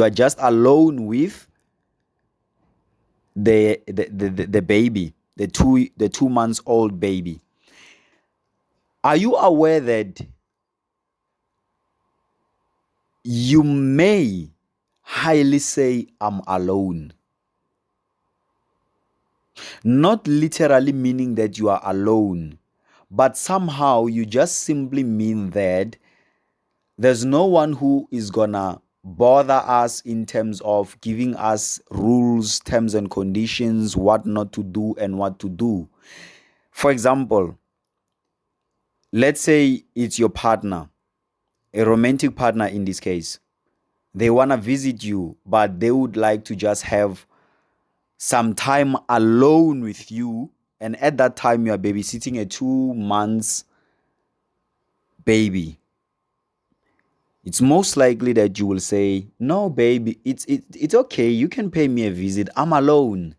just alone with the baby, the 2 months old baby. Are you aware that you may highly say, I'm alone? Not literally meaning that you are alone, but somehow you just simply mean that there's no one who is gonna bother us in terms of giving us rules, terms and conditions, what not to do and what to do. For example, let's say it's your partner, a romantic partner in this case. They want to visit you, but they would like to just have some time alone with you. And at that time, you are babysitting a 2 months baby. It's most likely that you will say, no, baby, it's okay. You can pay me a visit. I'm alone.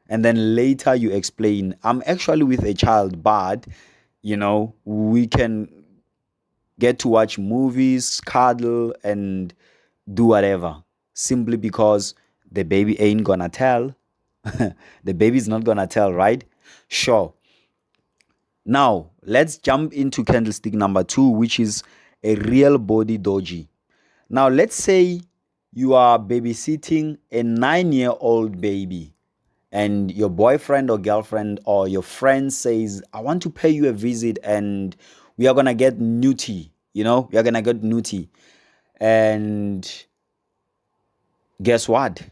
And then later you explain, I'm actually with a child, but, we can get to watch movies, cuddle, and do whatever. Simply because the baby ain't gonna tell. The baby's not gonna tell, right? Sure. Now, let's jump into candlestick number 2, which is a real body doji. Now, let's say you are babysitting a 9-year-old baby, and your boyfriend or girlfriend or your friend says, I want to pay you a visit, and we are going to get nutty. We are going to get nutty. And guess what?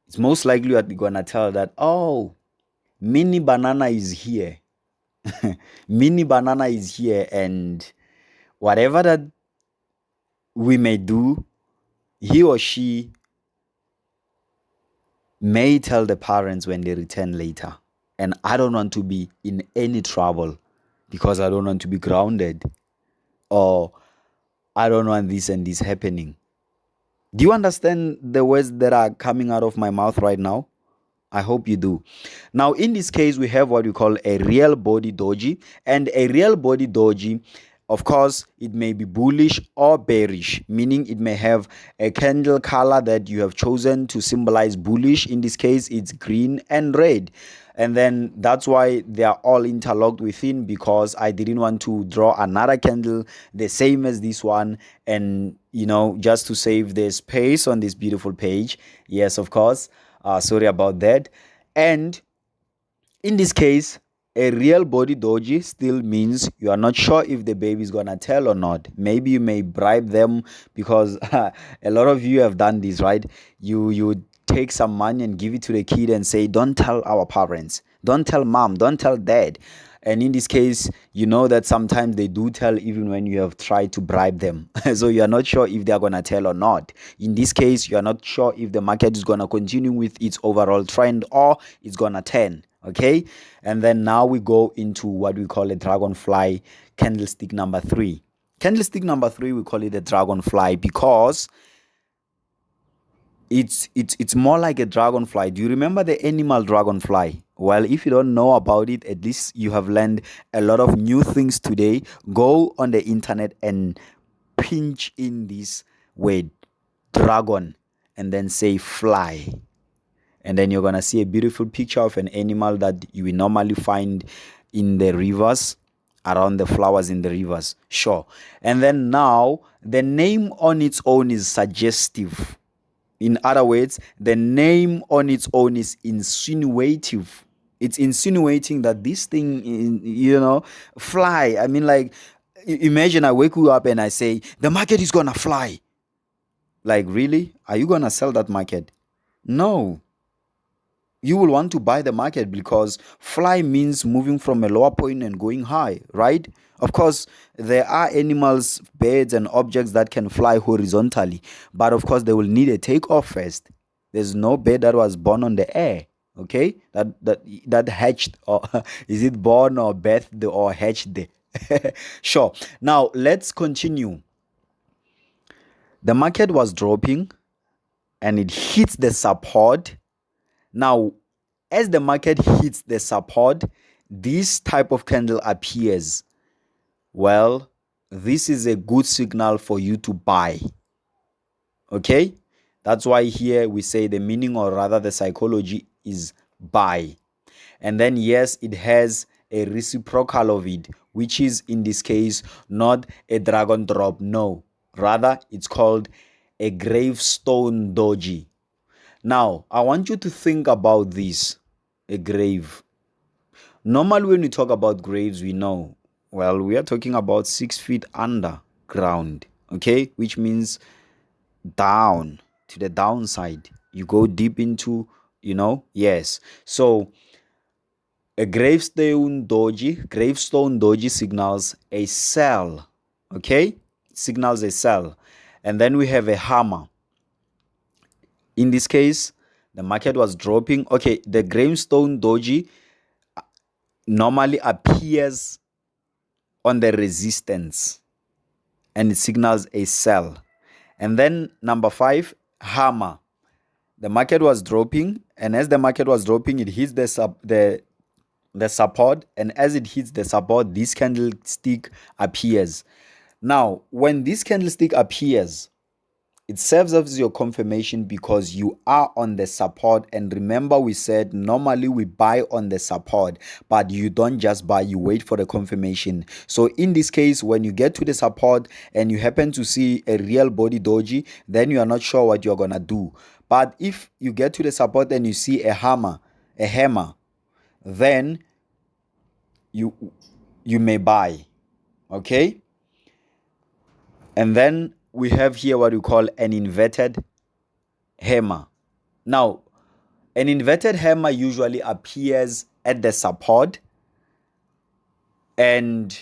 It's most likely you're going to tell that, oh, mini banana is here. Mini banana is here, and whatever that we may do, he or she may tell the parents when they return later. And I don't want to be in any trouble because I don't want to be grounded, or I don't want this and this happening. Do you understand the words that are coming out of my mouth right now? I hope you do. Now, in this case, we have what we call a real body doji. And a real body doji, of course, it may be bullish or bearish, meaning it may have a candle color that you have chosen to symbolize bullish. In this case, it's green and red. And then that's why they are all interlocked within, because I didn't want to draw another candle the same as this one, and just to save the space on this beautiful page. Yes, of course. Sorry about that. And in this case, a real body doji still means you are not sure if the baby is gonna tell or not. Maybe you may bribe them, because a lot of you have done this, right? You take some money and give it to the kid and say, don't tell our parents, don't tell mom, don't tell dad. And in this case, you know that sometimes they do tell even when you have tried to bribe them. So you are not sure if they are going to tell or not. In this case, you are not sure if the market is going to continue with its overall trend or it's going to turn. Okay. And then now we go into what we call a dragonfly candlestick number 3. Candlestick number 3, we call it a dragonfly because it's more like a dragonfly. Do you remember the animal dragonfly? Well, if you don't know about it, at least you have learned a lot of new things today. Go on the internet and pinch in this word dragon and then say fly. And then you're going to see a beautiful picture of an animal that you will normally find in the rivers, around the flowers in the rivers. Sure. And then now the name on its own is suggestive. In other words, the name on its own is insinuative. It's insinuating that this thing, fly. I mean, like, imagine I wake you up and I say, the market is going to fly. Like, really? Are you going to sell that market? No. You will want to buy the market because fly means moving from a lower point and going high, right? Of course, there are animals, birds, and objects that can fly horizontally, but of course, they will need a takeoff first. There's no bird that was born on the air, okay? That hatched, or is it born or birthed or hatched? Sure. Now let's continue. The market was dropping, and it hits the support. Now, as the market hits the support, this type of candle appears. Well, this is a good signal for you to buy. Okay? That's why here we say the meaning, or rather the psychology, is buy. And then yes, it has a reciprocal of it, which is in this case not a dragon drop. No, rather it's called a gravestone doji. Now, I want you to think about this. A grave. Normally, when we talk about graves, we know, well, we are talking about 6 feet underground, okay? Which means down, to the downside. You go deep into, yes. So, a gravestone doji signals a sell, okay? Signals a sell. And then we have a hammer. In this case, the market was dropping. Okay, the gravestone doji normally appears on the resistance and it signals a sell. And then number 5, hammer. The market was dropping, and as the market was dropping, it hits the support, and as it hits the support, this candlestick appears. Now, when this candlestick appears, it serves as your confirmation because you are on the support. And remember, we said normally we buy on the support, but you don't just buy, you wait for the confirmation. So in this case, when you get to the support and you happen to see a real body doji, then you are not sure what you're gonna do. But if you get to the support and you see a hammer, then you may buy. Okay? And then we have here what we call an inverted hammer. Now, an inverted hammer usually appears at the support and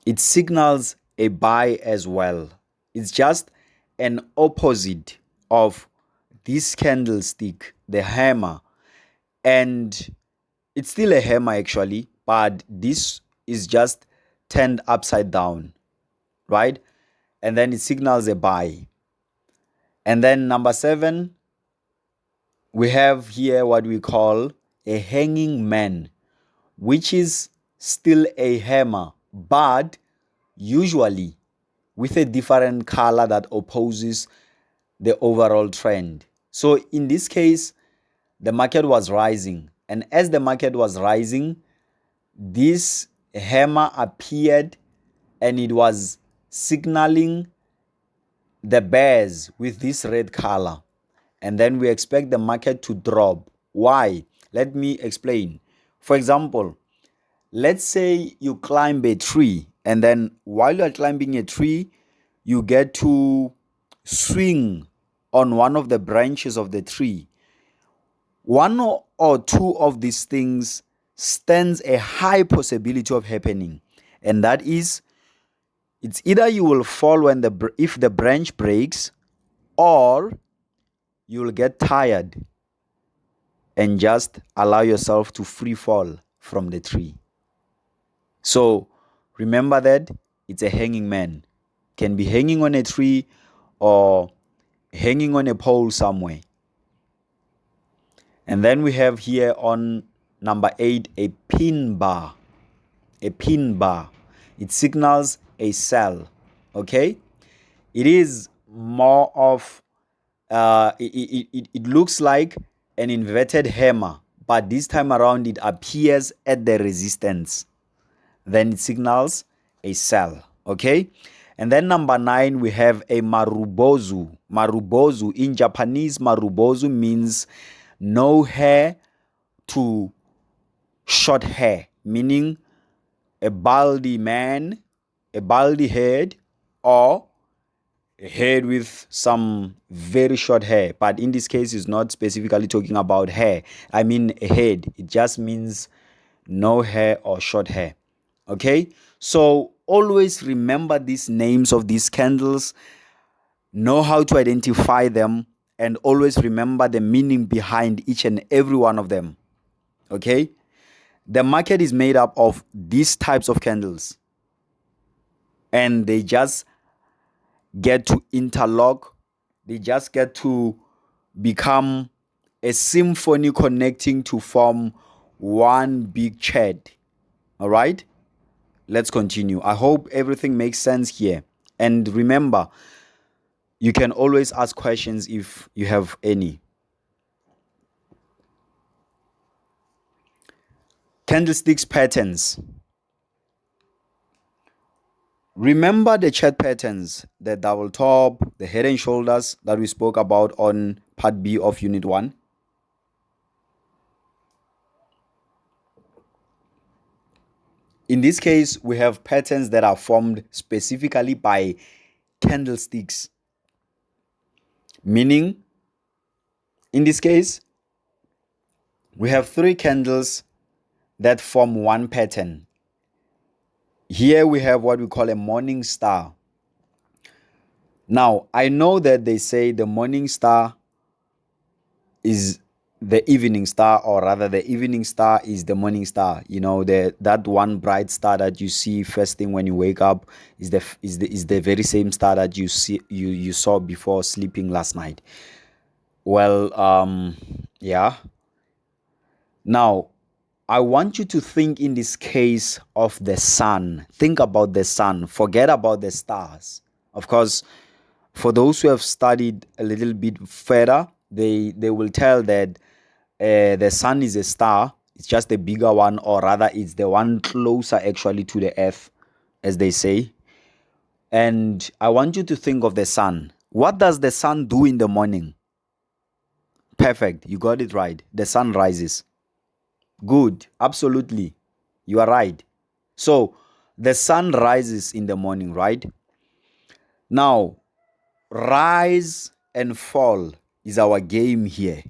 it signals a buy as well. It's just an opposite of this candlestick, the hammer. And it's still a hammer actually, but this is just turned upside down, right? And then it signals a buy. And then number 7, we have here what we call a hanging man, which is still a hammer, but usually with a different color that opposes the overall trend. So in this case, the market was rising. And as the market was rising, this hammer appeared and it was signaling the bears with this red color. And then we expect the market to drop. Why? Let me explain. For example, let's say you climb a tree, and then while you're climbing a tree, you get to swing on one of the branches of the tree. One or two of these things stands a high possibility of happening, and that is, it's either you will fall if the branch breaks, or you will get tired and just allow yourself to free fall from the tree. So remember that it's a hanging man. Can be hanging on a tree or hanging on a pole somewhere. And then we have here on number 8 a pin bar. A pin bar. It signals a sell. Okay? It is more of it looks like an inverted hammer, but this time around it appears at the resistance. Then it signals a sell. Okay? And then number 9, we have a marubozu. Marubozu. In Japanese, marubozu means no hair to short hair, meaning a baldy man, a baldy head, or a head with some very short hair. But in this case, it's not specifically talking about hair. I mean a head. It just means no hair or short hair. Okay? So always remember these names of these candles, know how to identify them, and always remember the meaning behind each and every one of them. Okay? The market is made up of these types of candles, and they just get to interlock. They just get to become a symphony connecting to form one big chant. All right? Let's continue. I hope everything makes sense here. And remember, you can always ask questions if you have any. Candlesticks patterns. Remember the chart patterns, the double top, the head and shoulders that we spoke about on part B of unit 1. In this case, we have patterns that are formed specifically by candlesticks. Meaning, in this case, we have 3 candles that form one pattern. Here we have what we call a morning star. Now, I know that they say the morning star is the evening star, or rather the evening star is the morning star. You know, that one bright star that you see first thing when you wake up is the very same star that you saw before sleeping last night. Well, yeah. Now, I want you to think in this case of the sun. Think about the sun. Forget about the stars. Of course, for those who have studied a little bit further, they will tell that the sun is a star. It's just a bigger one, or rather it's the one closer actually to the earth, as they say. And I want you to think of the sun. What does the sun do in the morning? Perfect. You got it right. The sun rises. Good. Absolutely. You are right. So the sun rises in the morning, right? Now, rise and fall is our game here.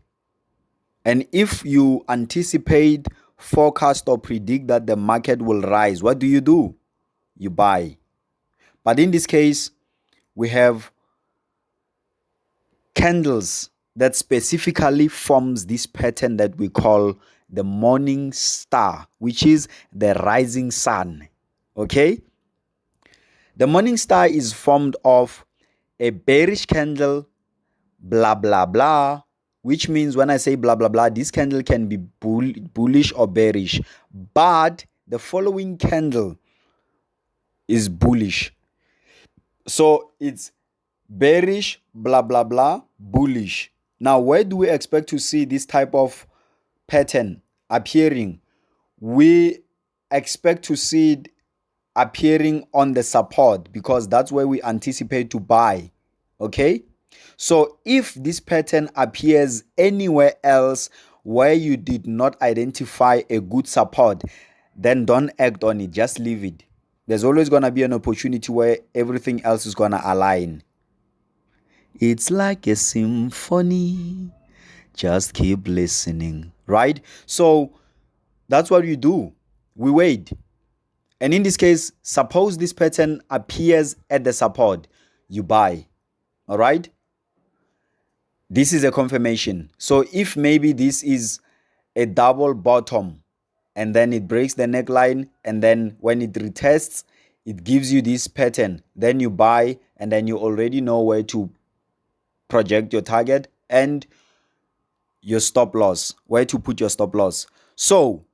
And if you anticipate, forecast, or predict that the market will rise, what do? You buy. But in this case, we have candles that specifically forms this pattern that we call the morning star, which is the rising sun. Okay? The morning star is formed of a bearish candle, blah, blah, blah, which means when I say blah, blah, blah, this candle can be bullish or bearish. But the following candle is bullish. So it's bearish, blah, blah, blah, bullish. Now, where do we expect to see this type of pattern appearing? We expect to see it appearing on the support, because that's where we anticipate to buy. Okay? So if this pattern appears anywhere else where you did not identify a good support, then don't act on it. Just leave it. There's always going to be an opportunity where everything else is going to align. It's like a symphony. Just keep listening, right? So That's what you do. We wait. And in this case, suppose this pattern appears at the support, you buy. All right? This is a confirmation. So if maybe this is a double bottom and then it breaks the neckline, and then when it retests, it gives you this pattern, then you buy, and then you already know where to project your target and your stop loss, where to put your stop loss. So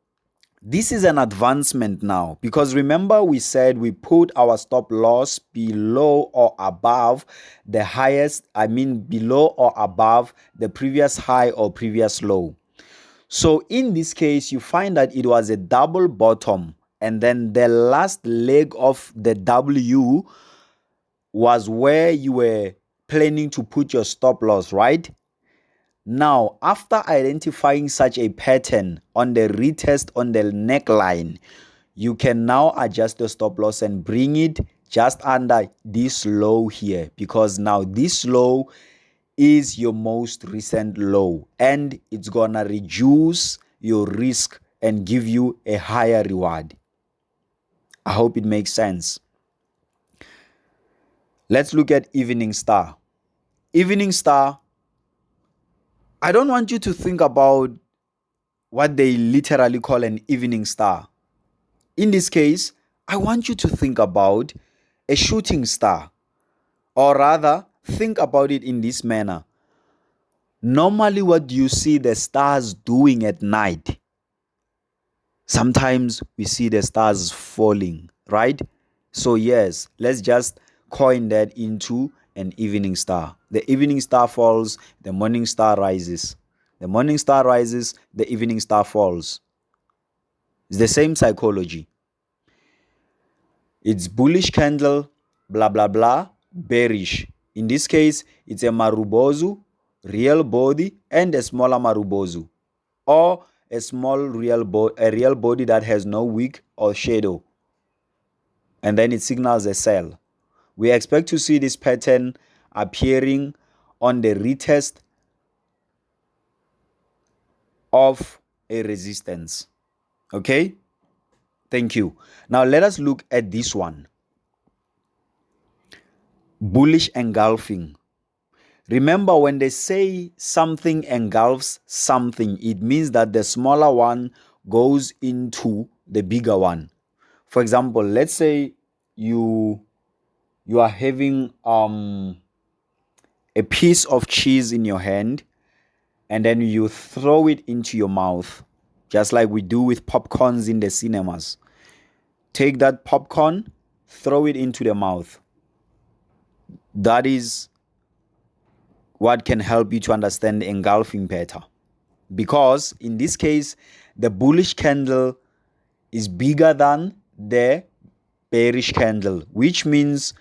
this is an advancement now, because remember we said we put our stop loss below or above the highest, below or above the previous high or previous low. So in this case, you find that it was a double bottom, and then the last leg of the W was where you were planning to put your stop loss, right? Now, after identifying such a pattern on the retest on the neckline, you can now adjust the stop loss and bring it just under this low here, because now this low is your most recent low and it's gonna reduce your risk and give you a higher reward. I hope it makes sense. Let's look at evening star. Evening star, I don't want you to think about what they literally call an evening star. In this case, I want you to think about a shooting star, or rather, think about it in this manner. Normally, what do you see the stars doing at night? Sometimes we see the stars falling, right? So yes, let's just coin that into an evening star. The evening star falls, the morning star rises. The morning star rises, the evening star falls. It's the same psychology. It's bullish candle, blah, blah, blah, bearish. In this case, it's a marubozu, real body, and a smaller marubozu. Or a real body that has no wick or shadow. And then it signals a sell. We expect to see this pattern appearing on the retest of a resistance. Okay? Thank you. Now let us look at this one. Bullish engulfing. Remember, when they say something engulfs something, it means that the smaller one goes into the bigger one. For example, let's say you are having a piece of cheese in your hand, and then you throw it into your mouth, just like we do with popcorns in the cinemas. Take that popcorn, throw it into the mouth. That is what can help you to understand the engulfing pattern. Because in this case, the bullish candle is bigger than the bearish candle, which means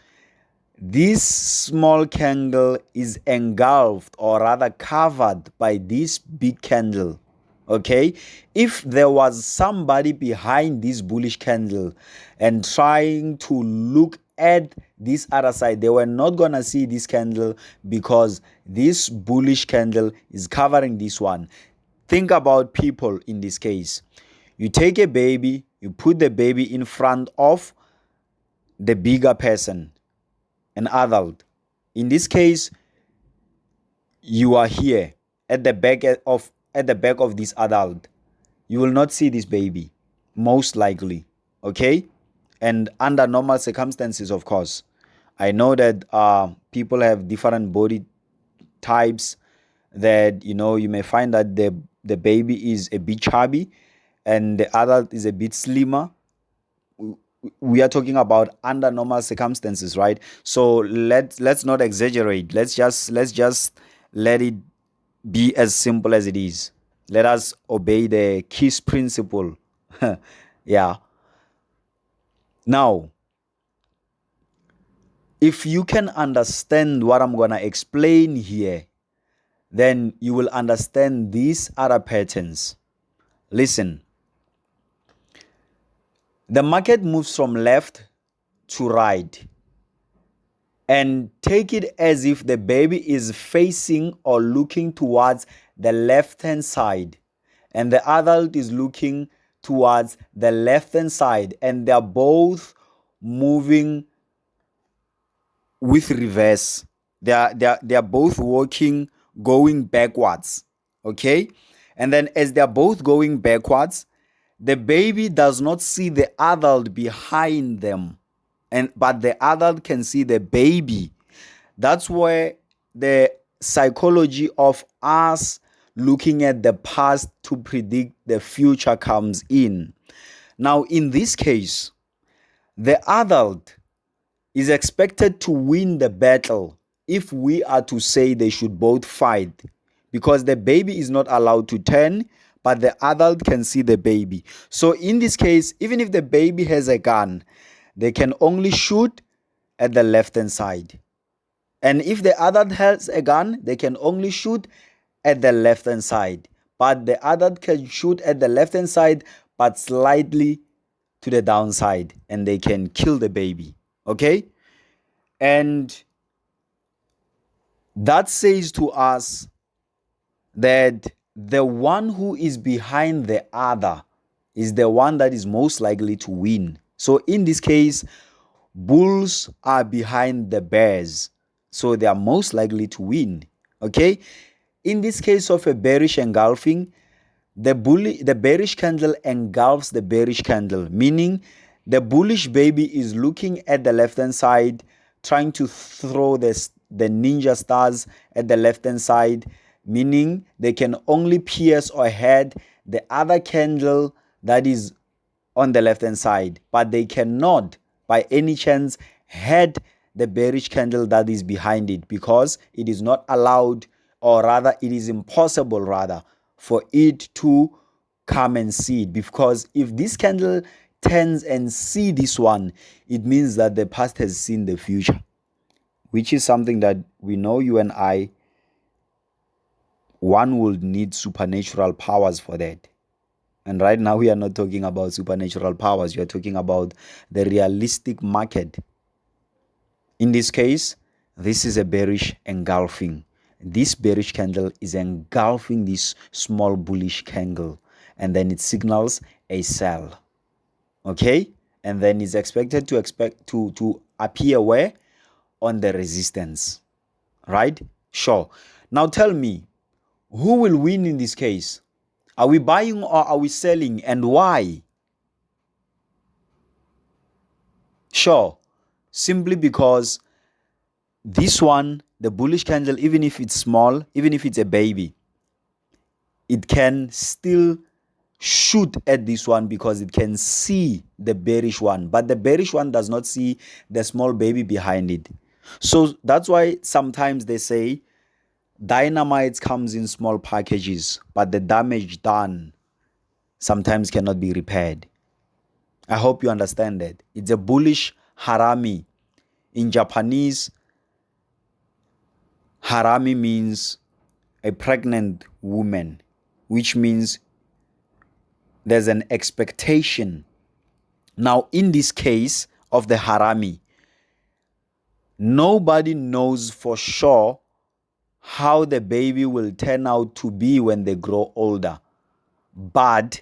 this small candle is engulfed, or rather covered, by this big candle. Okay, if there was somebody behind this bullish candle and trying to look at this other side, they were not gonna see this candle, because this bullish candle is covering this one. Think about people in this case. You take a baby, you put the baby in front of the bigger person, an adult. In this case, you are here at the back of this adult. You will not see this baby, most likely. Okay? And under normal circumstances, of course. I know that people have different body types, that you may find that the baby is a bit chubby and the adult is a bit slimmer. We are talking about under normal circumstances, right? So let's not exaggerate. Let's just let it be as simple as it is. Let us obey the KISS principle. Yeah. Now, if you can understand what I'm gonna explain here, then you will understand these other patterns. Listen. The market moves from left to right, and take it as if the baby is facing or looking towards the left hand side and the adult is looking towards the left hand side, and they're both moving with reverse. They are both walking, going backwards. Okay, and then as they're both going backwards, the baby does not see the adult behind them, but the adult can see the baby. That's where the psychology of us looking at the past to predict the future comes in. Now, in this case, the adult is expected to win the battle if we are to say they should both fight, because the baby is not allowed to turn, but the adult can see the baby. So in this case, even if the baby has a gun, they can only shoot at the left hand side. And if the adult has a gun, they can only shoot at the left hand side. But the adult can shoot at the left hand side, but slightly to the downside, and they can kill the baby. Okay? And that says to us that the one who is behind the other is the one that is most likely to win. So in this case, bulls are behind the bears, so they are most likely to win. Okay, in this case of a bearish engulfing, the bearish candle engulfs the bearish candle, meaning the bullish baby is looking at the left hand side, trying to throw the ninja stars at the left hand side, meaning they can only pierce or head the other candle that is on the left hand side, but they cannot by any chance head the bearish candle that is behind it, because it is not allowed, or rather it is impossible rather, for it to come and see it. Because if this candle turns and see this one, it means that the past has seen the future, which is something that we know, you and I, one would need supernatural powers for that. And right now we are not talking about supernatural powers. We are talking about the realistic market. In this case, this is a bearish engulfing. This bearish candle is engulfing this small bullish candle, and then it signals a sell. Okay? And then it's expected to appear where? On the resistance. Right? Sure. Now tell me, who will win in this case? Are we buying or are we selling, and why? Sure. Simply because this one, the bullish candle, even if it's small, even if it's a baby, it can still shoot at this one because it can see the bearish one, but the bearish one does not see the small baby behind it. So that's why sometimes they say dynamite comes in small packages, but the damage done sometimes cannot be repaired. I hope you understand that. It's a bullish harami. In Japanese, harami means a pregnant woman, which means there's an expectation. Now, in this case of the harami, nobody knows for sure how the baby will turn out to be when they grow older. But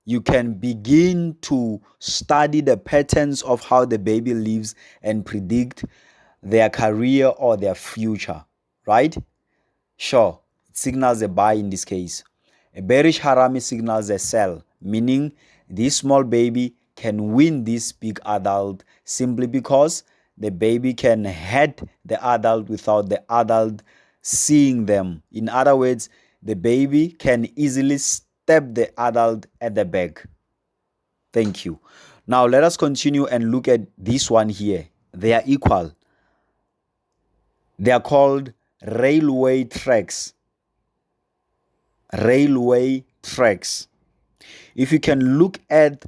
you can begin to study the patterns of how the baby lives and predict their career or their future, right? Sure, it signals a buy in this case. A bearish harami signals a sell, meaning this small baby can win this big adult simply because the baby can head the adult without the adult seeing them. In other words, the baby can easily step the adult at the back. Thank you. Now let us continue and look at this one here. They are equal. They are called railway tracks. Railway tracks. If you can look at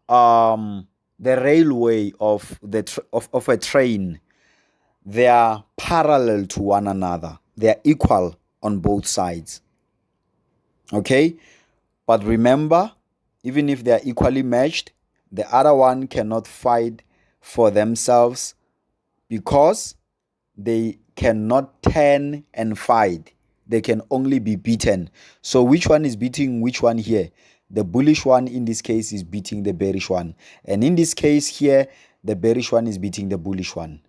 the railway of a train, they are parallel to one another. They are equal on both sides. Okay? But remember, even if they are equally matched, the other one cannot fight for themselves because they cannot turn and fight. They can only be beaten. So which one is beating which one here? the bullish one in this case is beating the bearish one. And in this case here, the bearish one is beating the bullish one.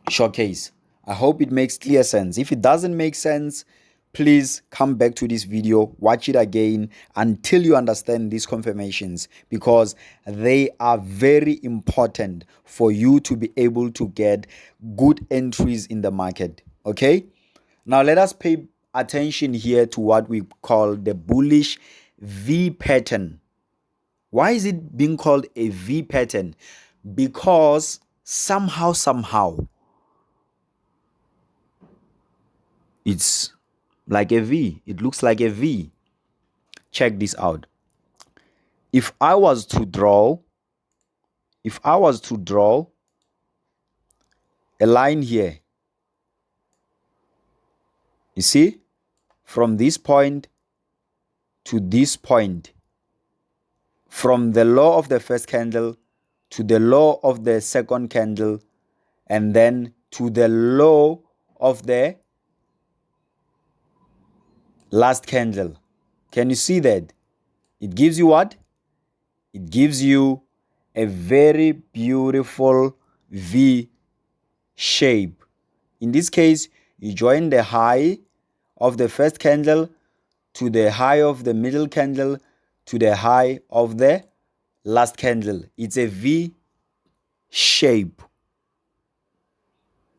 Showcase. I hope it makes clear sense. If it doesn't make sense, please come back to this video, watch it again until you understand these confirmations, because they are very important for you to be able to get good entries in the market. Okay, now let us pay attention here to what we call the bullish V pattern. Why is it being called a V pattern? Because somehow it's like a V. It looks like a V. Check this out. If I was to draw a line here, you see, from this point to this point, from the low of the first candle to the low of the second candle, and then to the low of the last candle. Can you see that? It gives you what? It gives you a very beautiful V shape. In this case, you join the high of the first candle to the high of the middle candle to the high of the last candle. It's a V shape,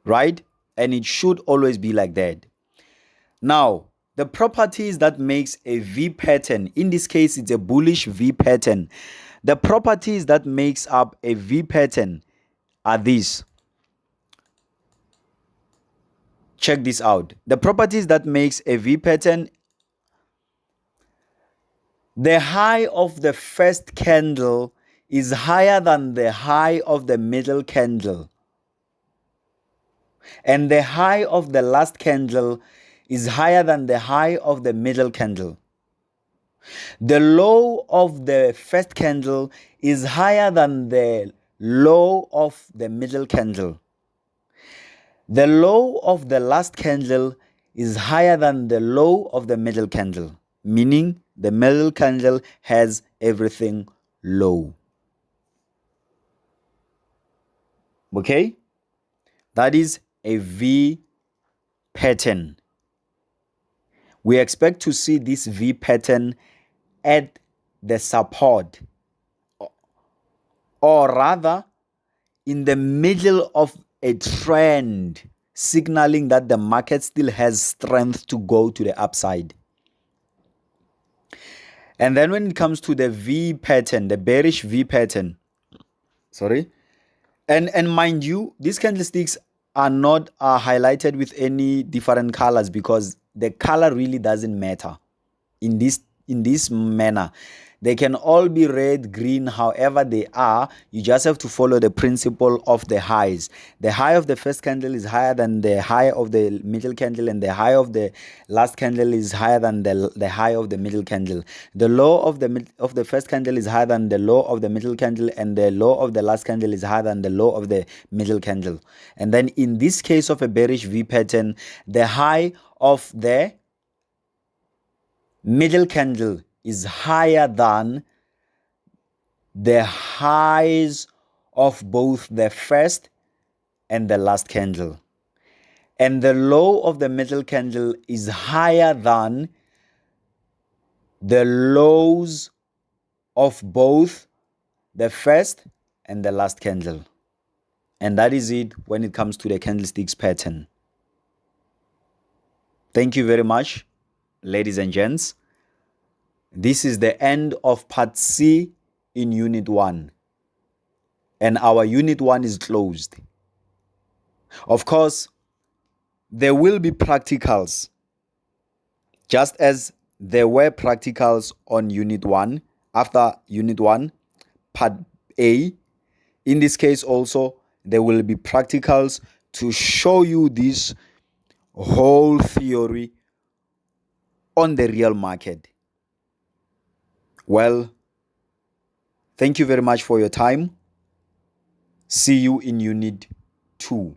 right? And it should always be like that. Now, the properties that makes a V pattern, in this case it's a bullish V pattern. The properties that makes up a V pattern are these. Check this out. The properties that makes a V pattern: the high of the first candle is higher than the high of the middle candle, and the high of the last candle is higher than the high of the middle candle. The low of the first candle is higher than the low of the middle candle. The low of the last candle is higher than the low of the middle candle, meaning the middle candle has everything low. Okay? That is a V pattern. We expect to see this V pattern at the support, or rather in the middle of a trend, signaling that the market still has strength to go to the upside. And then when it comes to the V pattern, the bearish V pattern, and mind you, these candlesticks are not highlighted with any different colors, because the color really doesn't matter in this manner. They can all be red, green, however they are. You just have to follow the principle of the highs. The high of the first candle is higher than the high of the middle candle, and the high of the last candle is higher than the high of the middle candle. The low of the first candle is higher than the low of the middle candle, and the low of the last candle is higher than the low of the middle candle. And then in this case of a bearish V pattern, the high of the middle candle is higher than the highs of both the first and the last candle, and the low of the middle candle is higher than the lows of both the first and the last candle. And that is it when it comes to the candlesticks pattern. Thank you very much, ladies and gents. This is the end of part C in unit 1, and our unit 1 is closed. Of course, there will be practicals, just as there were practicals on unit 1. After unit 1, part A, in this case also there will be practicals to show you this whole theory on the real market. Well, thank you very much for your time. See you in unit 2.